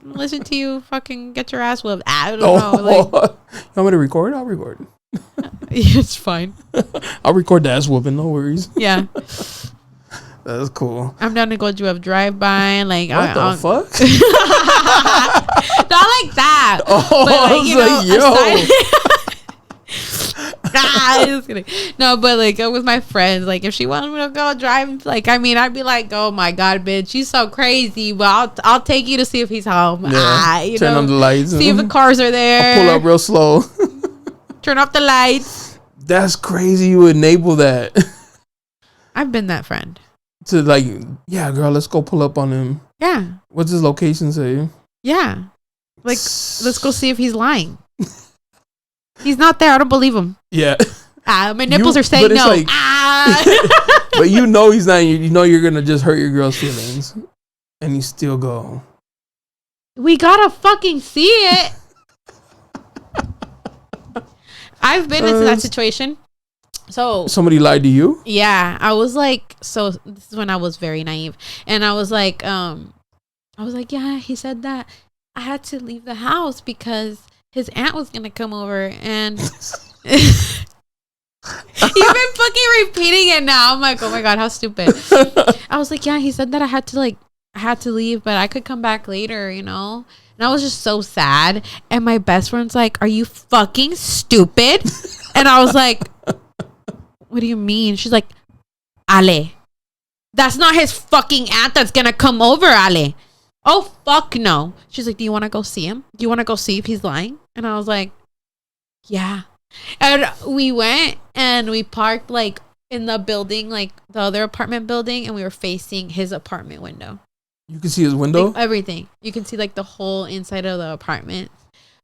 listen to you fucking get your ass whooped. I don't know. Like, You want me to record? I'll record. It's fine. I'll record the ass whooping. No worries. Yeah. That's cool. I'm down to go do a drive-by. Like, What the fuck? Not like that. Oh, But, I was like, yo. Just kidding. No, but like with my friends, like if she wanted me to go drive, like I mean, I'd be like, oh my god, bitch, she's so crazy. But I'll take you to see if he's home. Yeah. Turn on the lights. See if the cars are there. I'll pull up real slow. Turn off the lights. That's crazy. You enable that. I've been that friend. To like, yeah, girl, let's go pull up on him. Yeah. What's his location say? Yeah. Like, let's go see if he's lying. He's not there. I don't believe him. Yeah. My nipples are saying no. Like, but you know he's not. You know you're gonna just hurt your girl's feelings, and you still go. We gotta fucking see it. I've been into that situation. So somebody lied to you? Yeah, I was like, so this is when I was very naive, and I was like, yeah, he said that I had to leave the house because his aunt was gonna come over, and he's been fucking repeating it now. I'm like, oh my god, how stupid. I was like, yeah, he said that I had to leave, but I could come back later, you know. And I was just so sad. And my best friend's like, are you fucking stupid? And I was like, what do you mean? She's like, Ale, that's not his fucking aunt that's gonna come over, Ale. Oh, fuck no. She's like, do you want to go see him? Do you want to go see if he's lying? And I was like, yeah. And we went and we parked like in the building, like the other apartment building, and we were facing his apartment window. You can see his window? Like, everything. You can see like the whole inside of the apartment.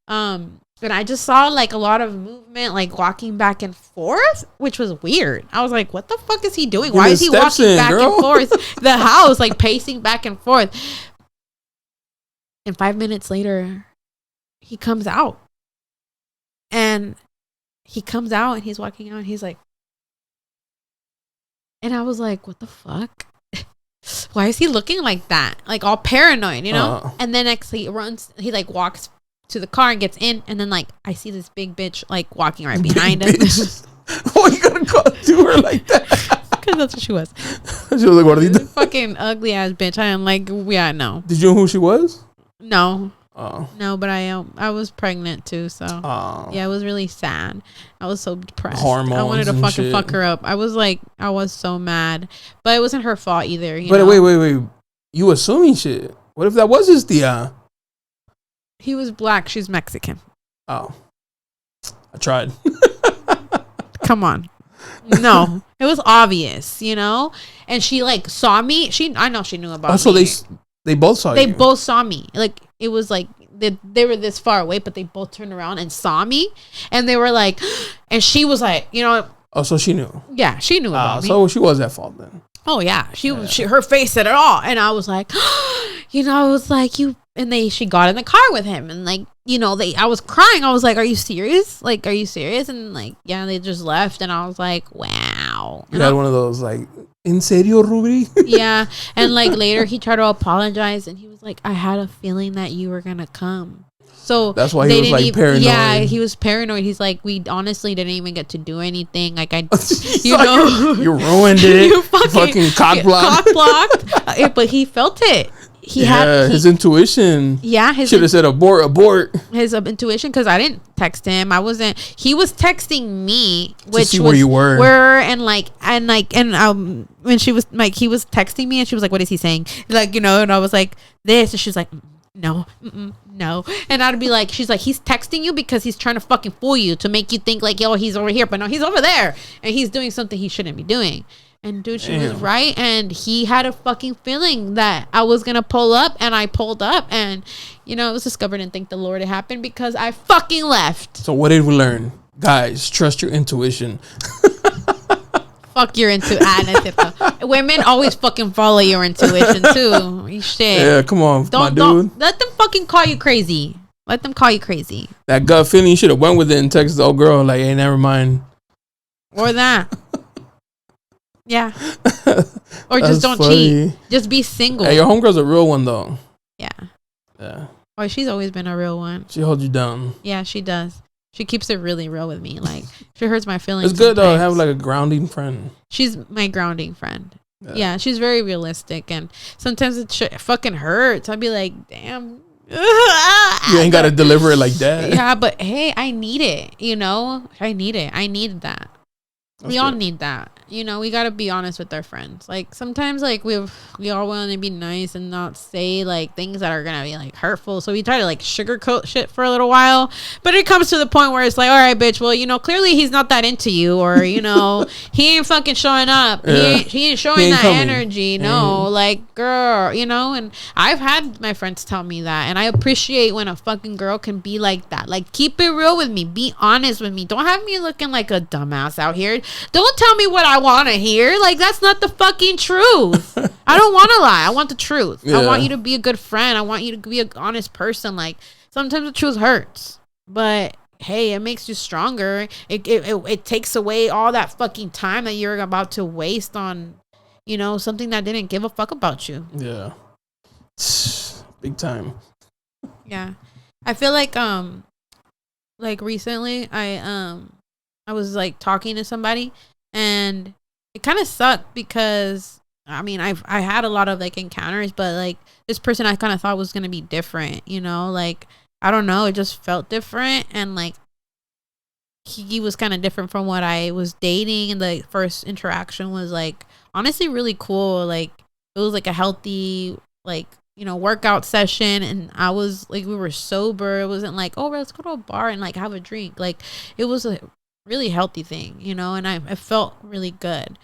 And I just saw like a lot of movement, like walking back and forth, which was weird. I was like, what the fuck is he doing? Why is he walking back and forth the house, like pacing back and forth? And 5 minutes later, he comes out. And he comes out and he's walking out and he's like, and I was like, what the fuck? Why is he looking like that? Like all paranoid, you know? And then next he runs, he like walks to the car and gets in, and then like I see this big bitch like walking right behind him. Why you gonna go to her like that? Because that's what she was. She was like, what are you doing? Fucking ugly ass bitch. I am like, yeah, no. Did you know who she was? No. Oh. No, but I was pregnant too, so yeah, it was really sad. I was so depressed. Hormones. I wanted to fucking shit. fuck her up. I was so mad, but it wasn't her fault either. But wait, you assuming shit? What if that was his tia? He was black. She's Mexican. Oh, I tried. Come on. No, it was obvious, you know. And she like saw me. I know she knew about me. So they both saw you. They both saw me. Like it was like they were this far away, but they both turned around and saw me, and they were like, and she was like, you know. Oh, so she knew. Yeah, she knew about me. So she was at fault then. Oh yeah, her face said it all, and I was like, you know, I was like you. And she got in the car with him, and like, you know, I was crying. I was like, are you serious? Like, are you serious? And like, yeah, they just left, and I was like, wow. You had one of those like, en serio, Ruby? Yeah, and like later he tried to apologize, and he was like, I had a feeling that you were gonna come. So that's why he was like paranoid. Yeah, he was paranoid. He's like, we honestly didn't even get to do anything. Like you ruined it. You fucking cock blocked. But he felt it. His intuition. Yeah, should have said abort. His intuition, because I didn't text him. I wasn't. He was texting me, which to see was where you were. When she was like, he was texting me, and she was like, "What is he saying?" Like, you know, and I was like, "This," and she was like, no, no. And I'd be like, she's like, he's texting you because he's trying to fucking fool you to make you think like, yo, he's over here, but no, he's over there, and he's doing something he shouldn't be doing. And dude, she was right, and he had a fucking feeling that I was gonna pull up, and I pulled up, and it was discovered, and thank the Lord it happened because I fucking left. So what did we learn, guys? Trust your intuition. Fuck your intuition. Women always fucking follow your intuition too. Shit. Yeah, come on, don't let them fucking call you crazy. Let them call you crazy. That gut feeling, you should have went with it and texted the old girl like, "Hey, never mind." Or that. Yeah. Or just don't cheat. Just be single. Hey, your homegirl's a real one though. Yeah. Yeah. Oh, she's always been a real one. She holds you down. Yeah, she does. She keeps it really real with me. Like, she hurts my feelings. It's good sometimes. though. Have like a grounding friend. She's my grounding friend. Yeah, she's very realistic, and sometimes it fucking hurts. I'd be like, damn. You ain't got to deliver it like that. Yeah, but hey, I need it. I need it. I need that. We all need that. We got to be honest with our friends. Like, sometimes, like, we all want to be nice and not say, like, things that are going to be, like, hurtful. So we try to, like, sugarcoat shit for a little while. But it comes to the point where it's like, all right, bitch, well, clearly he's not that into you. Or, he ain't fucking showing up. Yeah. He ain't showing that coming. Energy. No, like, girl, and I've had my friends tell me that. And I appreciate when a fucking girl can be like that. Like, keep it real with me. Be honest with me. Don't have me looking like a dumbass out here. Don't tell me what I want to hear. Like, that's not the fucking truth. I don't want to lie. I want the truth. Yeah. I want you to be a good friend. I want you to be an honest person. Like, sometimes the truth hurts, but hey, it makes you stronger. It takes away all that fucking time that you're about to waste on, something that didn't give a fuck about you. Yeah. Big time. Yeah. I feel like recently I was like talking to somebody, and it kind of sucked because I had a lot of like encounters, but like this person I kind of thought was going to be different, like, I don't know. It just felt different. And like, he was kind of different from what I was dating. And the first interaction was like, honestly, really cool. Like, it was like a healthy, like, workout session. And I was like, we were sober. It wasn't like, oh, let's go to a bar and like have a drink. Like, it was a really healthy thing, and I felt really good.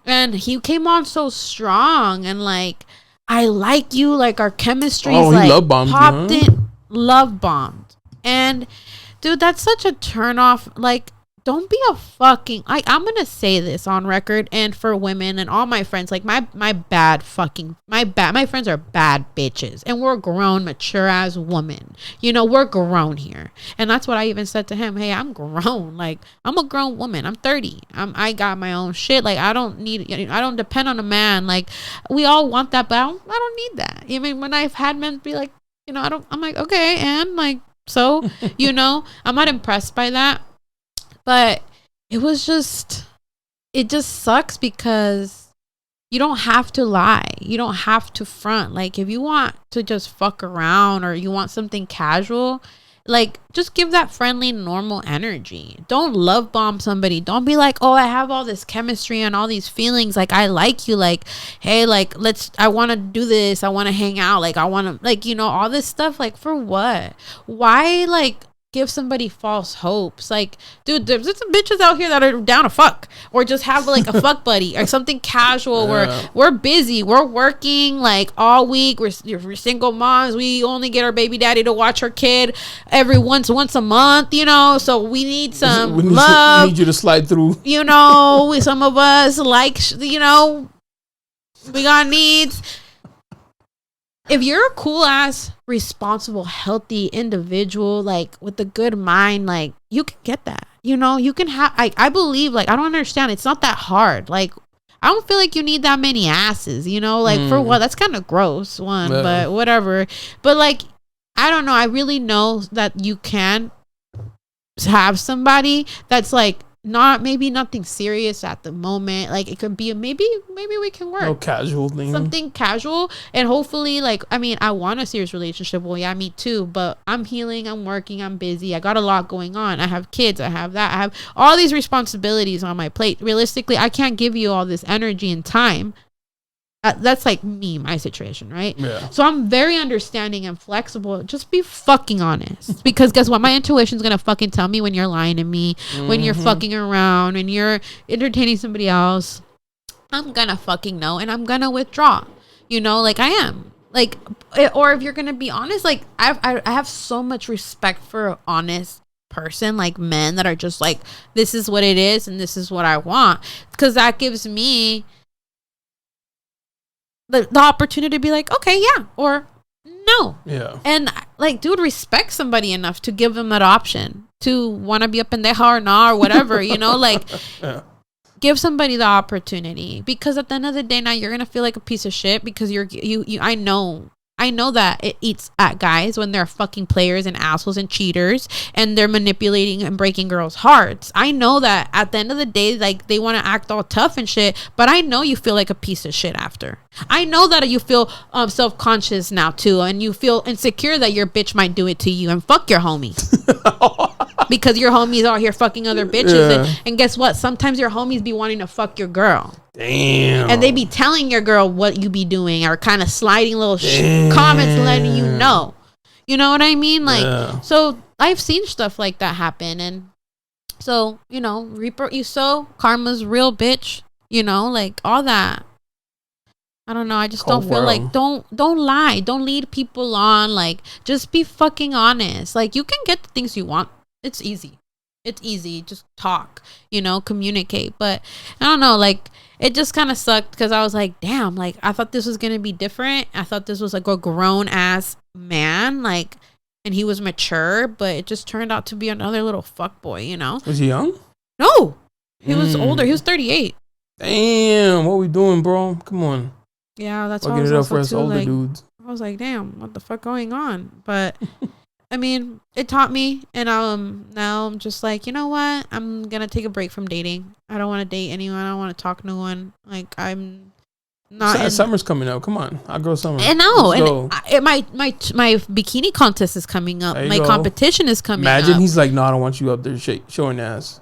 And he came on so strong, and like, I like you, like our chemistry like love bombed popped in, love bombed. And dude, that's such a turn off. Like, don't be a fucking, I'm gonna say this on record, and for women and all my friends, like my friends are bad bitches, and we're grown, mature as women. We're grown here. And that's what I even said to him. Hey, I'm grown. Like, I'm a grown woman. I'm 30. I got my own shit. Like, I don't depend on a man. Like, we all want that, but I don't need that. When I've had men be like, I'm like, okay, and like, so, I'm not impressed by that. But it just sucks because you don't have to lie. You don't have to front. Like, if you want to just fuck around or you want something casual, like, just give that friendly, normal energy. Don't love bomb somebody. Don't be like, oh, I have all this chemistry and all these feelings. Like, I like you. Like, hey, like, I want to do this. I want to hang out. Like, I want to, like, all this stuff. Like, for what? Why, like, give somebody false hopes? Like, dude, there's some bitches out here that are down to fuck, or just have like a fuck buddy or something casual. Where we're busy, we're working like all week, we're single moms, we only get our baby daddy to watch our kid every once a month, so we need some love. We need you to slide through. Some of us like, we got needs. If you're a cool ass, responsible, healthy individual, like with a good mind, like, you can get that. You can have, I believe, like, I don't understand. It's not that hard. Like, I don't feel like you need that many asses, like, for what? That's kind of gross, but whatever. But like, I don't know. I really know that you can have somebody that's like, maybe nothing serious at the moment. Like, it could be maybe we can work. No casual thing. Something casual. And hopefully, like, I want a serious relationship. Well, yeah, me too. But I'm healing. I'm working. I'm busy. I got a lot going on. I have kids. I have that. I have all these responsibilities on my plate. Realistically, I can't give you all this energy and time. That's like me, my situation, right? Yeah. So I'm very understanding and flexible. Just be fucking honest. Because guess what? My intuition's gonna fucking tell me when you're lying to me, when you're fucking around, when you're entertaining somebody else. I'm gonna fucking know, and I'm gonna withdraw. You know, like I am. Like, or if you're gonna be honest, like I have so much respect for an honest person, like men that are just like, this is what it is and this is what I want, because that gives me the opportunity to be like, okay, yeah, or no. Yeah. And like, dude, respect somebody enough to give them that option to want to be a pendeja or not or whatever, you know, like Yeah. give somebody the opportunity, because at the end of the day, now you're gonna feel like a piece of shit because you I know that it eats at guys when they're fucking players and assholes and cheaters and they're manipulating and breaking girls' hearts. I know that at the end of the day, like, they want to act all tough and shit, but I know you feel like a piece of shit after. I know that you feel self-conscious now too, and you feel insecure that your bitch might do it to you, and fuck your homie. Because your homies out here fucking other bitches, and guess what? Sometimes your homies be wanting to fuck your girl. Damn. And they be telling your girl what you be doing, or kind of sliding little comments letting you know. You know what I mean? Like, so I've seen stuff like that happen. And so, you know, reap what you sow, karma's real, bitch. You know, like all that. I don't know. I just don't feel like, don't lie. Don't lead people on. Like, just be fucking honest. Like, you can get the things you want. It's easy. Just talk, you know, communicate. But I don't know, like, it just kind of sucked because I was like, damn, like, I thought this was going to be different. I thought this was like a grown ass man, like, and he was mature, but it just turned out to be another little fuckboy, you know? Was he young? No, he was older. He was 38. Damn, what we doing, bro? Come on. Yeah, that's why I Fucking was it up for also us too, older like, dudes. I was like, damn, what the fuck going on? But I mean, it taught me, and now I'm just like, you know what? I'm gonna take a break from dating. I don't want to date anyone. I don't want to talk to no one. Like, I'm not. Summer's coming up. Come on, I'll go summer. And no, and my bikini contest is coming up. My competition is coming up. Imagine he's like, no, I don't want you up there showing ass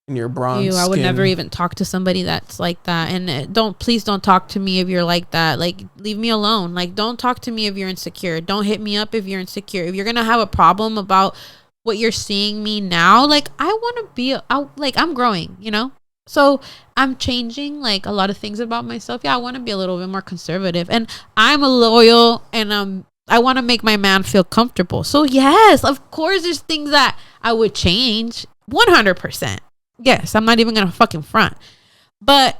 in your bronze skin. I would never even talk to somebody that's like that. And please don't talk to me if you're like that. Like, leave me alone. Like, don't talk to me if you're insecure. Don't hit me up if you're insecure. If you're gonna have a problem about what you're seeing me now, like, I want to be like, I'm growing, you know. So I'm changing, like, a lot of things about myself. Yeah, I want to be a little bit more conservative, and I'm a loyal, and I want to make my man feel comfortable. So yes, of course, there's things that I would change 100%. Yes, I'm not even gonna fucking front, but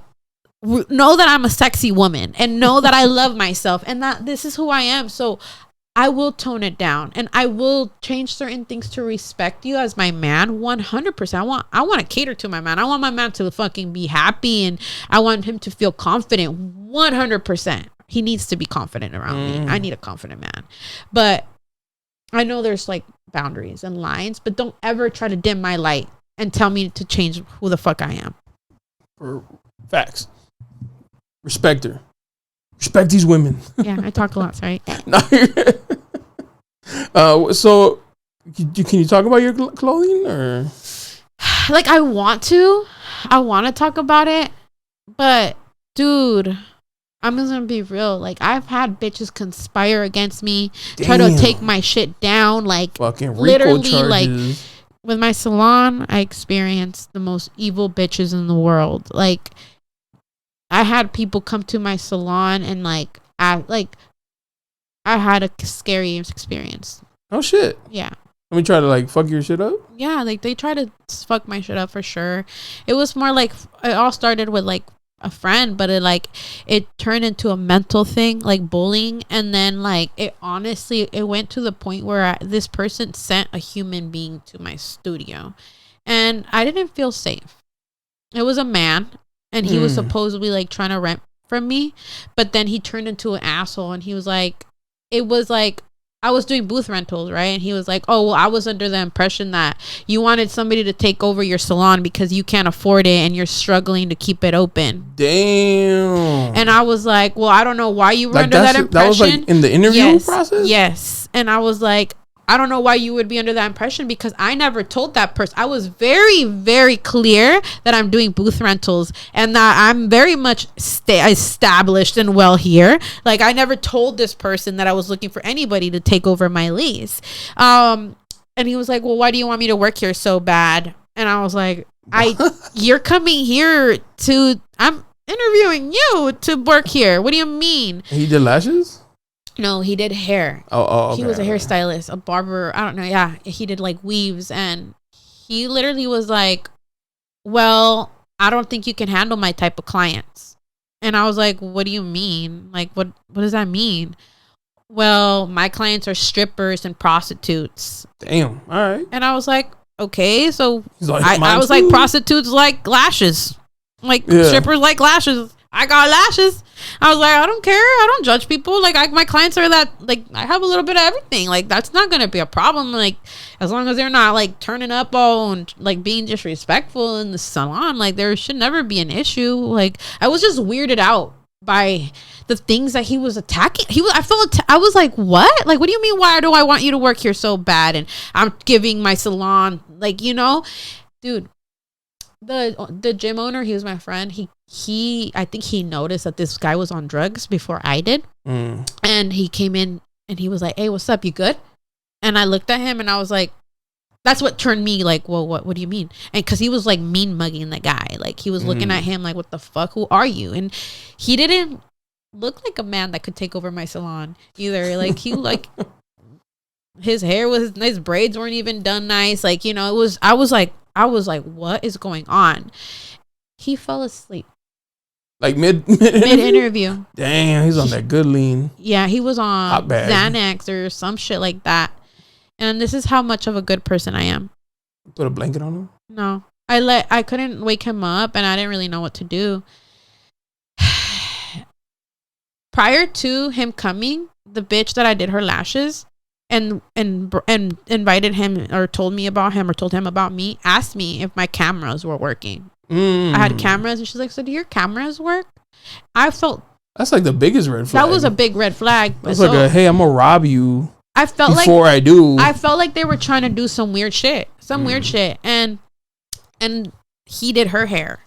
know that I'm a sexy woman, and know that I love myself, and that this is who I am. So I will tone it down, and I will change certain things to respect you as my man 100%. I want to cater to my man. I want my man to fucking be happy, and I want him to feel confident 100%. He needs to be confident around me. I need a confident man. But I know there's like boundaries and lines, but don't ever try to dim my light and tell me to change who the fuck I am. Facts. Respect her. Respect these women. Yeah, I talk a lot, sorry. So, can you talk about your clothing, or? Like, I want to talk about it, but dude, I'm just gonna be real. Like, I've had bitches conspire against me, try to take my shit down, like, fucking literally charges. Like, with my salon, I experienced the most evil bitches in the world. Like, I had people come to my salon and I had a scary experience. Oh shit. Yeah. Let me try to like fuck your shit up. Yeah, like they try to fuck my shit up for sure. It was more like, it all started with like a friend, but it turned into a mental thing, like bullying, and then like it went to the point where this person sent a human being to my studio, and I didn't feel safe. It was a man, and he was supposedly like trying to rent from me, but then he turned into an asshole, and he was like, it was like, I was doing booth rentals, right? And he was like, oh, well, I was under the impression that you wanted somebody to take over your salon because you can't afford it and you're struggling to keep it open. Damn. And I was like, well, I don't know why you were under that impression. That was like in the interview process? Yes. And I was like, I don't know why you would be under that impression, because I never told that person. I was very, very clear that I'm doing booth rentals and that I'm very much established and well here. Like, I never told this person that I was looking for anybody to take over my lease. And he was like, well, why do you want me to work here so bad? And I was like, you're coming here I'm interviewing you to work here. What do you mean? He did lashes? No, he did hair. Oh, okay. He was a hairstylist, a barber. I don't know. Yeah, he did like weaves, and he literally was like, well, I don't think you can handle my type of clients. And I was like, what do you mean? Like, what does that mean? Well, my clients are strippers and prostitutes. Damn. All right. And I was like, okay. So like, I was like, prostitutes like lashes. Like, strippers like lashes. I got lashes. I was like, I don't care. I don't judge people. Like, my clients are that, like, I have a little bit of everything. Like, that's not going to be a problem. Like, as long as they're not, like, turning up all and, like, being disrespectful in the salon, like, there should never be an issue. Like, I was just weirded out by the things that he was attacking. I was like, what? Like, what do you mean? Why do I want you to work here so bad? And I'm giving my salon, like, you know, dude. The gym owner, he was my friend. I think he noticed that this guy was on drugs before I did. And he came in and he was like, hey, what's up? You good? And I looked at him and I was like, that's what turned me like, well, what do you mean? And because he was like mean mugging the guy. Like, he was looking at him like, what the fuck? Who are you? And he didn't look like a man that could take over my salon either. Like, he like his hair was nice, his braids weren't even done nice. Like, you know, I was like, what is going on? He fell asleep. Like mid interview. Damn, he's on that good lean. Yeah, he was on Xanax or some shit like that. And this is how much of a good person I am. Put a blanket on him? No. I couldn't wake him up and I didn't really know what to do. Prior to him coming, the bitch that I did her lashes and invited him or told me about him or told him about me, asked me if my cameras were working. I had cameras and she's like, so do your cameras work? I felt that's like the biggest red flag. That was a big red flag. That's like hey, I'm gonna rob you. I felt before I do. I felt like they were trying to do some weird shit. Weird shit. And he did her hair.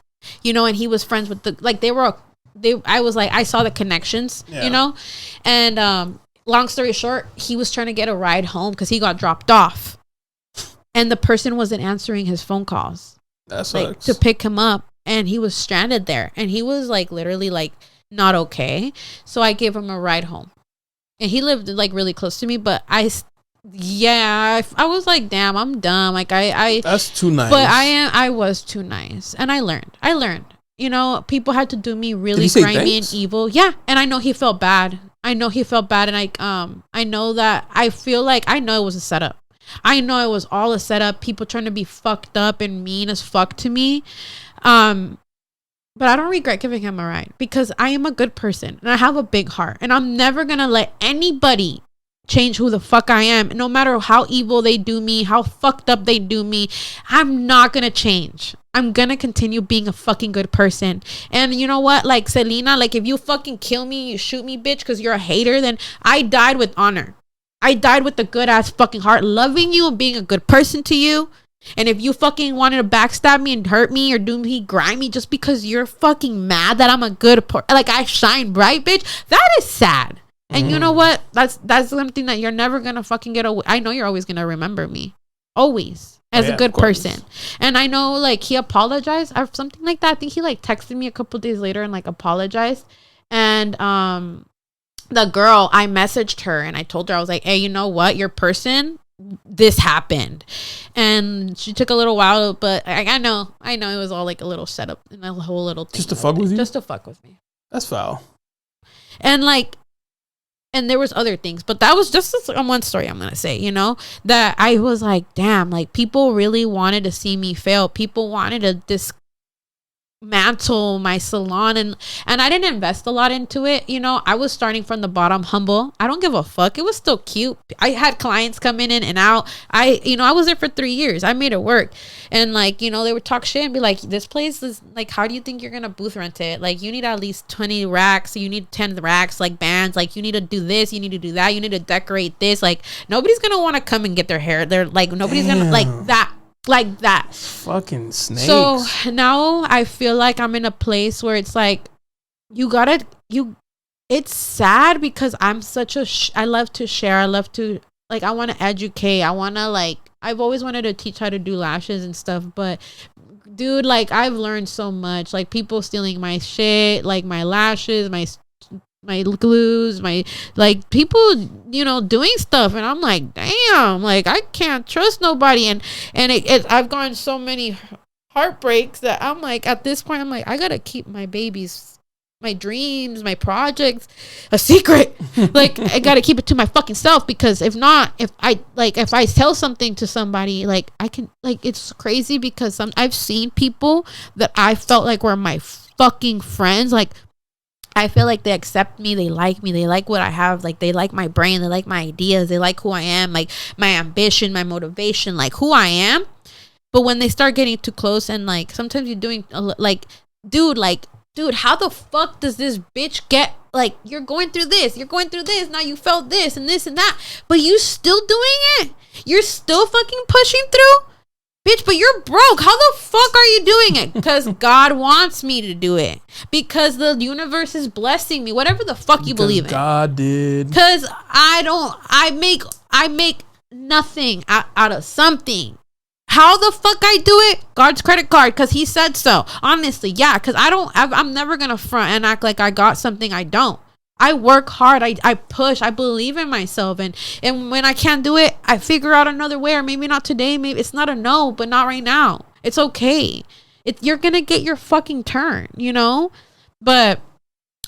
You know, and he was friends with I was like, I saw the connections, you know? And long story short, he was trying to get a ride home because he got dropped off. And the person wasn't answering his phone calls. That sucks. Like, to pick him up. And he was stranded there. And he was like literally like not okay. So I gave him a ride home. And he lived like really close to me. But I was like, damn, I'm dumb. Like that's too nice. But I was too nice. And I learned. You know, people had to do me really grimy and evil. Yeah. And I know he felt bad. And I know that I feel like I know it was a setup. I know it was all a setup. People trying to be fucked up and mean as fuck to me. But I don't regret giving him a ride because I am a good person and I have a big heart and I'm never going to let anybody change who the fuck I am. No matter how evil they do me, how fucked up they do me, I'm not going to change. I'm going to continue being a fucking good person. And you know what? Like Selena, like if you fucking kill me, you shoot me, bitch, because you're a hater, then I died with honor. I died with a good ass fucking heart, loving you and being a good person to you. And if you fucking wanted to backstab me and hurt me or do me grimy just because you're fucking mad that I'm a good like I shine bright, bitch, that is sad. And you know what? That's something that you're never gonna fucking get away. I know you're always gonna remember me, always as a good person. And I know like he apologized or something like that. I think he like texted me a couple days later and like apologized. And the girl, I messaged her and I told her, I was like, hey, you know what? Your person, this happened. And she took a little while, but I know it was all like a little setup and a whole little thing. Just to fuck with you? Just to fuck with me. That's foul. And like, and there was other things, but that was just one story I'm going to say, you know, that I was like, damn, like people really wanted to see me fail. People wanted to mantle my salon, and I didn't invest a lot into it. You know, I was starting from the bottom, humble. I don't give a fuck. It was still cute. I had clients coming in and out. I was there for 3 years. I made it work. And like, you know, they would talk shit and be like, this place is like, how do you think you're gonna booth rent it? Like, you need at least 20 racks, you need 10 racks, like bands, like you need to do this, you need to do that, you need to decorate this. Like, nobody's gonna want to come and get their hair. They're like, nobody's gonna like that fucking snakes. So now I feel like I'm in a place where it's like, it's sad because I'm such I love to share. I love to, like, I want to educate. I want to, like, I've always wanted to teach how to do lashes and stuff, but dude, like, I've learned so much. Like, people stealing my shit, like my lashes, my glues, my, like, people, you know, doing stuff, and I'm like, damn, like, I can't trust nobody. And I've gone so many heartbreaks that I'm like, at this point, I'm like, I gotta keep my babies, my dreams, my projects a secret. Like, I gotta keep it to my fucking self, because if not, if I tell something to somebody, like, I can, like, it's crazy because I've seen people that I felt like were my fucking friends, like, I feel like they accept me, they like me, they like what I have, like, they like my brain, they like my ideas, they like who I am, like my ambition, my motivation, like who I am. But when they start getting too close, and like sometimes you're doing like, dude, how the fuck does this bitch get, like, you're going through this, now you felt this and this and that, but you still doing it, you're still fucking pushing through, bitch, but you're broke. How the fuck are you doing it? Because God wants me to do it. Because the universe is blessing me. Whatever the fuck you believe in. God did. Because I make nothing out of something. How the fuck I do it? God's credit card, because he said so. Honestly, yeah. Because I'm never going to front and act like I got something I don't. I work hard. I push. I believe in myself. And when I can't do it, I figure out another way. Or maybe not today. Maybe it's not a no, but not right now. It's okay. You're going to get your fucking turn, you know? But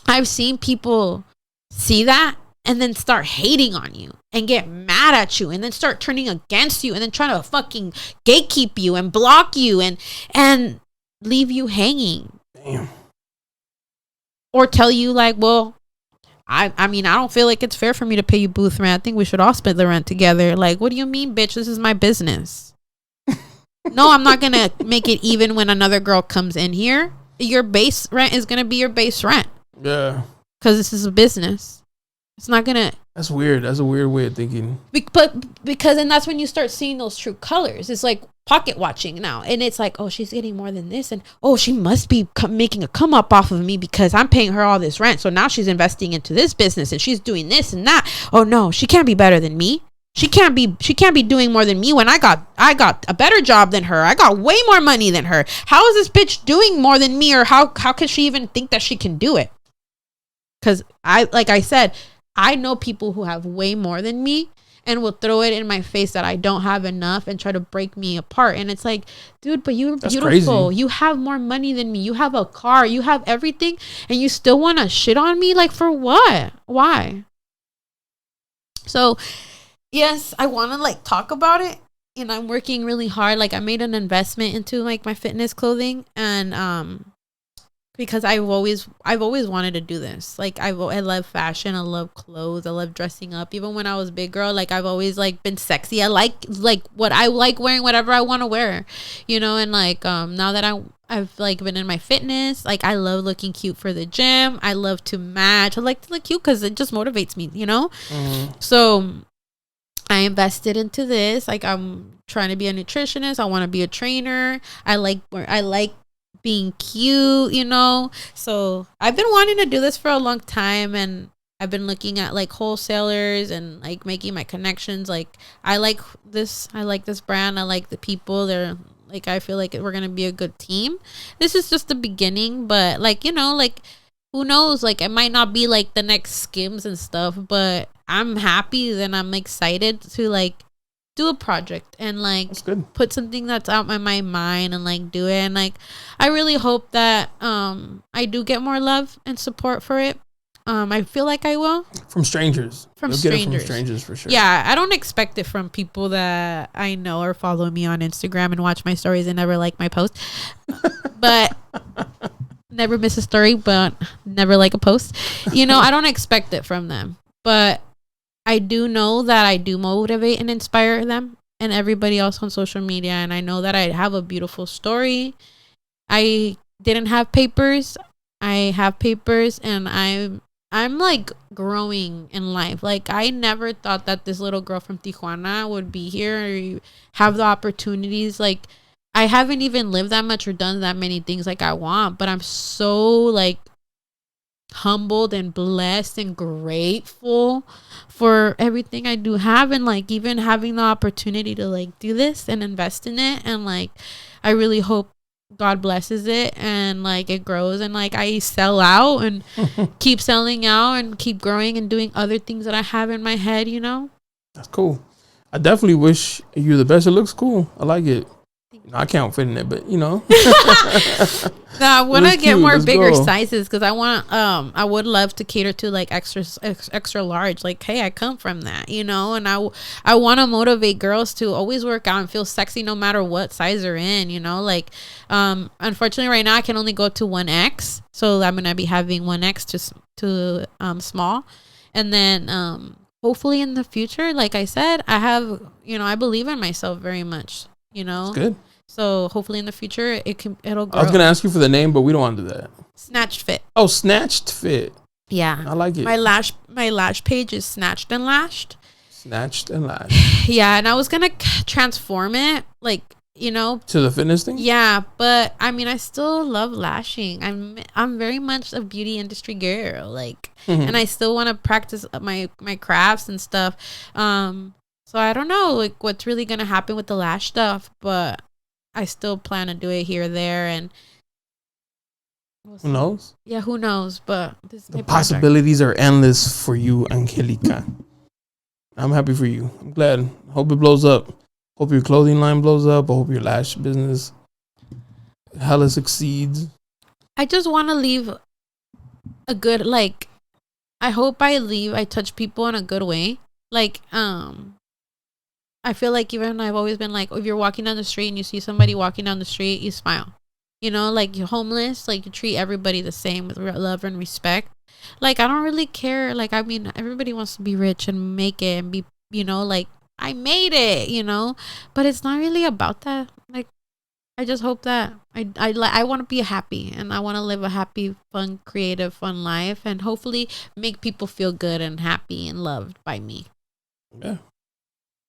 I've seen people see that and then start hating on you and get mad at you and then start turning against you and then trying to fucking gatekeep you and block you and leave you hanging. Damn. Or tell you like, well, I mean, I don't feel like it's fair for me to pay you booth rent. I think we should all split the rent together. Like, what do you mean, bitch? This is my business. No, I'm not going to make it even when another girl comes in here. Your base rent is going to be your base rent. Yeah. Because this is a business. It's not going to... That's weird. That's a weird way of thinking. Because and that's when you start seeing those true colors. It's like pocket watching now. And it's like, oh, she's getting more than this. And, oh, she must be making a come up off of me because I'm paying her all this rent. So now she's investing into this business and she's doing this and that. Oh, no, she can't be better than me. She can't be doing more than me when I got a better job than her. I got way more money than her. How is this bitch doing more than me? Or how could she even think that she can do it? Because like I said, I know people who have way more than me and will throw it in my face that I don't have enough and try to break me apart. And it's like, dude, but you're beautiful. Crazy. You have more money than me. You have a car. You have everything. And you still want to shit on me? Like, for what? Why? So, yes, I want to like talk about it. And I'm working really hard. Like, I made an investment into like my fitness clothing. And, because I've always wanted to do this. Like, I love fashion. I love clothes. I love dressing up. Even when I was big girl, like, I've always like been sexy. I like what I like wearing, whatever I want to wear, you know. And like now that I've like been in my fitness, like, I love looking cute for the gym. I love to match. I like to look cute because it just motivates me, you know. Mm-hmm. So I invested into this. Like, I'm trying to be a nutritionist. I want to be a trainer. I like being cute, you know. So I've been wanting to do this for a long time, and I've been looking at like wholesalers and like making my connections. Like, I like this brand. I like the people. They're like, I feel like we're gonna be a good team. This is just the beginning, but like, you know, like, who knows, like, it might not be like the next Skims and stuff, but I'm happy and I'm excited to like do a project and like put something that's out in my mind and like do it. And like, I really hope that I do get more love and support for it. I feel like I will from strangers. You'll get it from strangers for sure. Yeah, I don't expect it from people that I know or follow me on Instagram and watch my stories and never like my posts. But never miss a story, but never like a post. You know, I don't expect it from them, but I do know that I do motivate and inspire them and everybody else on social media. And I know that I have a beautiful story. I didn't have papers. I have papers, and I'm like growing in life. Like, I never thought that this little girl from Tijuana would be here or have the opportunities. Like, I haven't even lived that much or done that many things like I want, but I'm so like humbled and blessed and grateful for everything I do have, and like even having the opportunity to like do this and invest in it. And like, I really hope God blesses it and like it grows, and like I sell out and keep selling out and keep growing and doing other things that I have in my head, you know. That's cool. I definitely wish you the best. It looks cool. I like it. I can't fit in it, but you know. No, I want to get more bigger go. sizes because I would love to cater to like extra large. Like, hey, I come from that, you know, and I want to motivate girls to always work out and feel sexy no matter what size they're in, you know. Like, unfortunately right now I can only go to 1X, so I'm gonna be having 1X to small, and then hopefully in the future, like I said, I have, you know, I believe in myself very much, you know. That's good. So hopefully in the future it'll grow. I was gonna ask you for the name, but we don't want to do that. Snatched Fit. Oh, Snatched Fit. Yeah, I like it. My lash page is Snatched and Lashed. Snatched and Lashed. Yeah, and I was gonna transform it, like, you know, to the fitness thing. Yeah, but I mean, I still love lashing. I'm very much a beauty industry girl, like, and I still want to practice my crafts and stuff. So I don't know like what's really gonna happen with the lash stuff, but I still plan to do it here or there, and who knows? Yeah, who knows? But the possibilities are endless for you, Angelica. I'm happy for you. I'm glad. Hope it blows up. Hope your clothing line blows up. I hope your lash business hella succeeds. I just want to leave a good, like, I hope I touch people in a good way. Like, I feel like even I've always been like, if you're walking down the street and you see somebody walking down the street, you smile. You know, like, you're homeless, like, you treat everybody the same with love and respect. Like, I don't really care. Like, I mean, everybody wants to be rich and make it and be, you know, like, I made it, you know, but it's not really about that. Like, I just hope that I want to be happy, and I want to live a happy, fun, creative, fun life, and hopefully make people feel good and happy and loved by me. Yeah.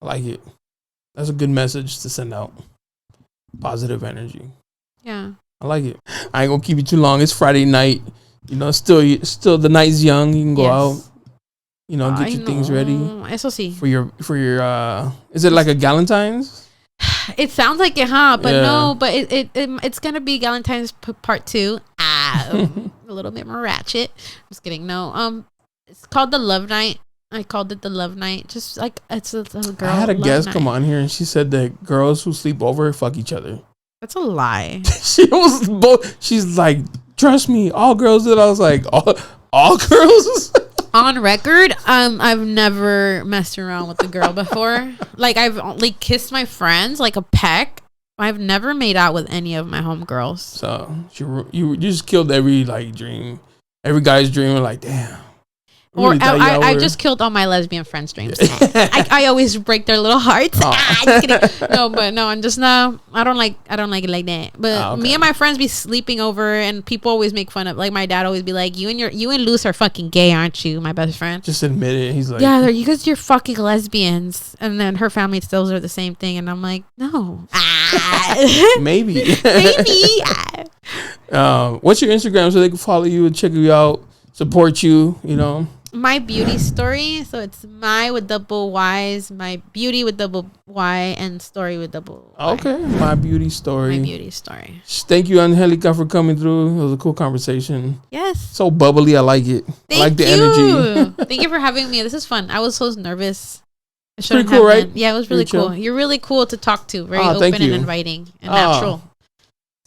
I like it. That's a good message to send out. Positive energy. Yeah. I like it. I ain't gonna keep you too long. It's Friday night. You know, still the night's young. You can go out. You know, get your things ready. Eso sí. For your is it like a Galentine's? It sounds like it, huh? But no, but it's gonna be Galentine's part 2. A little bit more ratchet. Just kidding. No. It's called the Love Night. I called it the Love Night. Just like it's a girl. I had a guest come on here and she said that girls who sleep over fuck each other. That's a lie. She's like, trust me, all girls did. I was like, all girls. On record, I've never messed around with a girl before. Like, I've only kissed my friends, like a peck. I've never made out with any of my homegirls. So you just killed every like dream, every guy's dream. Like, damn. Or I just killed all my lesbian friends' dreams. I always break their little hearts. Just kidding. No, but no, I'm just no. I don't like it like that. But me and my friends be sleeping over, and people always make fun of. Like, my dad always be like, "You and Luce are fucking gay, aren't you?" My best friend. Just admit it. He's like, "Yeah, you guys, you're fucking lesbians." And then her family tells her the same thing, and I'm like, "No, maybe." Maybe. What's your Instagram so they can follow you and check you out, support you? You know. My beauty story, so it's my with double Y's, my beauty with double Y, and story with double Y. Okay, my beauty story. My beauty story. Thank you, Angelica, for coming through. It was a cool conversation. Yes. So bubbly, I like it. I like the energy. Thank you for having me. This is fun. I was so nervous. Pretty cool, right? Yeah, it was really cool. You're really cool to talk to. Very open and inviting and natural.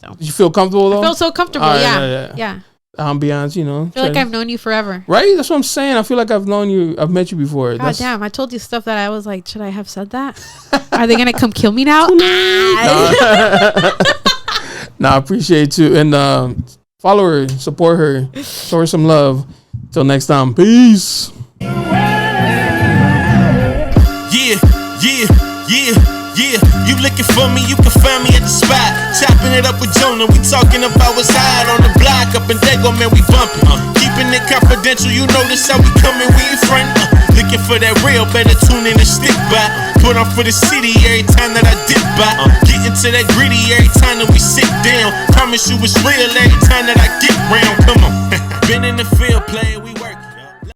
So. Did you feel comfortable though? I felt so comfortable. Yeah. Ambiance, you know. I feel like I've known you forever. Right? That's what I'm saying. I feel like I've met you before. God damn, I told you stuff that I was like, should I have said that? Are they going to come kill me now? I appreciate you. And Follow her, support her, show her some love. Till next time, peace. Yeah, you looking for me, you can find me at the spot. Chopping it up with Jonah, we talking about what's hot on the block. Up in Dago, man, we bumping. Keeping it confidential, you know this how we coming, we ain't friend. Looking for that real, better tune in and stick by. Put on for the city every time that I dip by. Getting to that gritty every time that we sit down. Promise you it's real every time that I get round, come on. Been in the field playing, we work.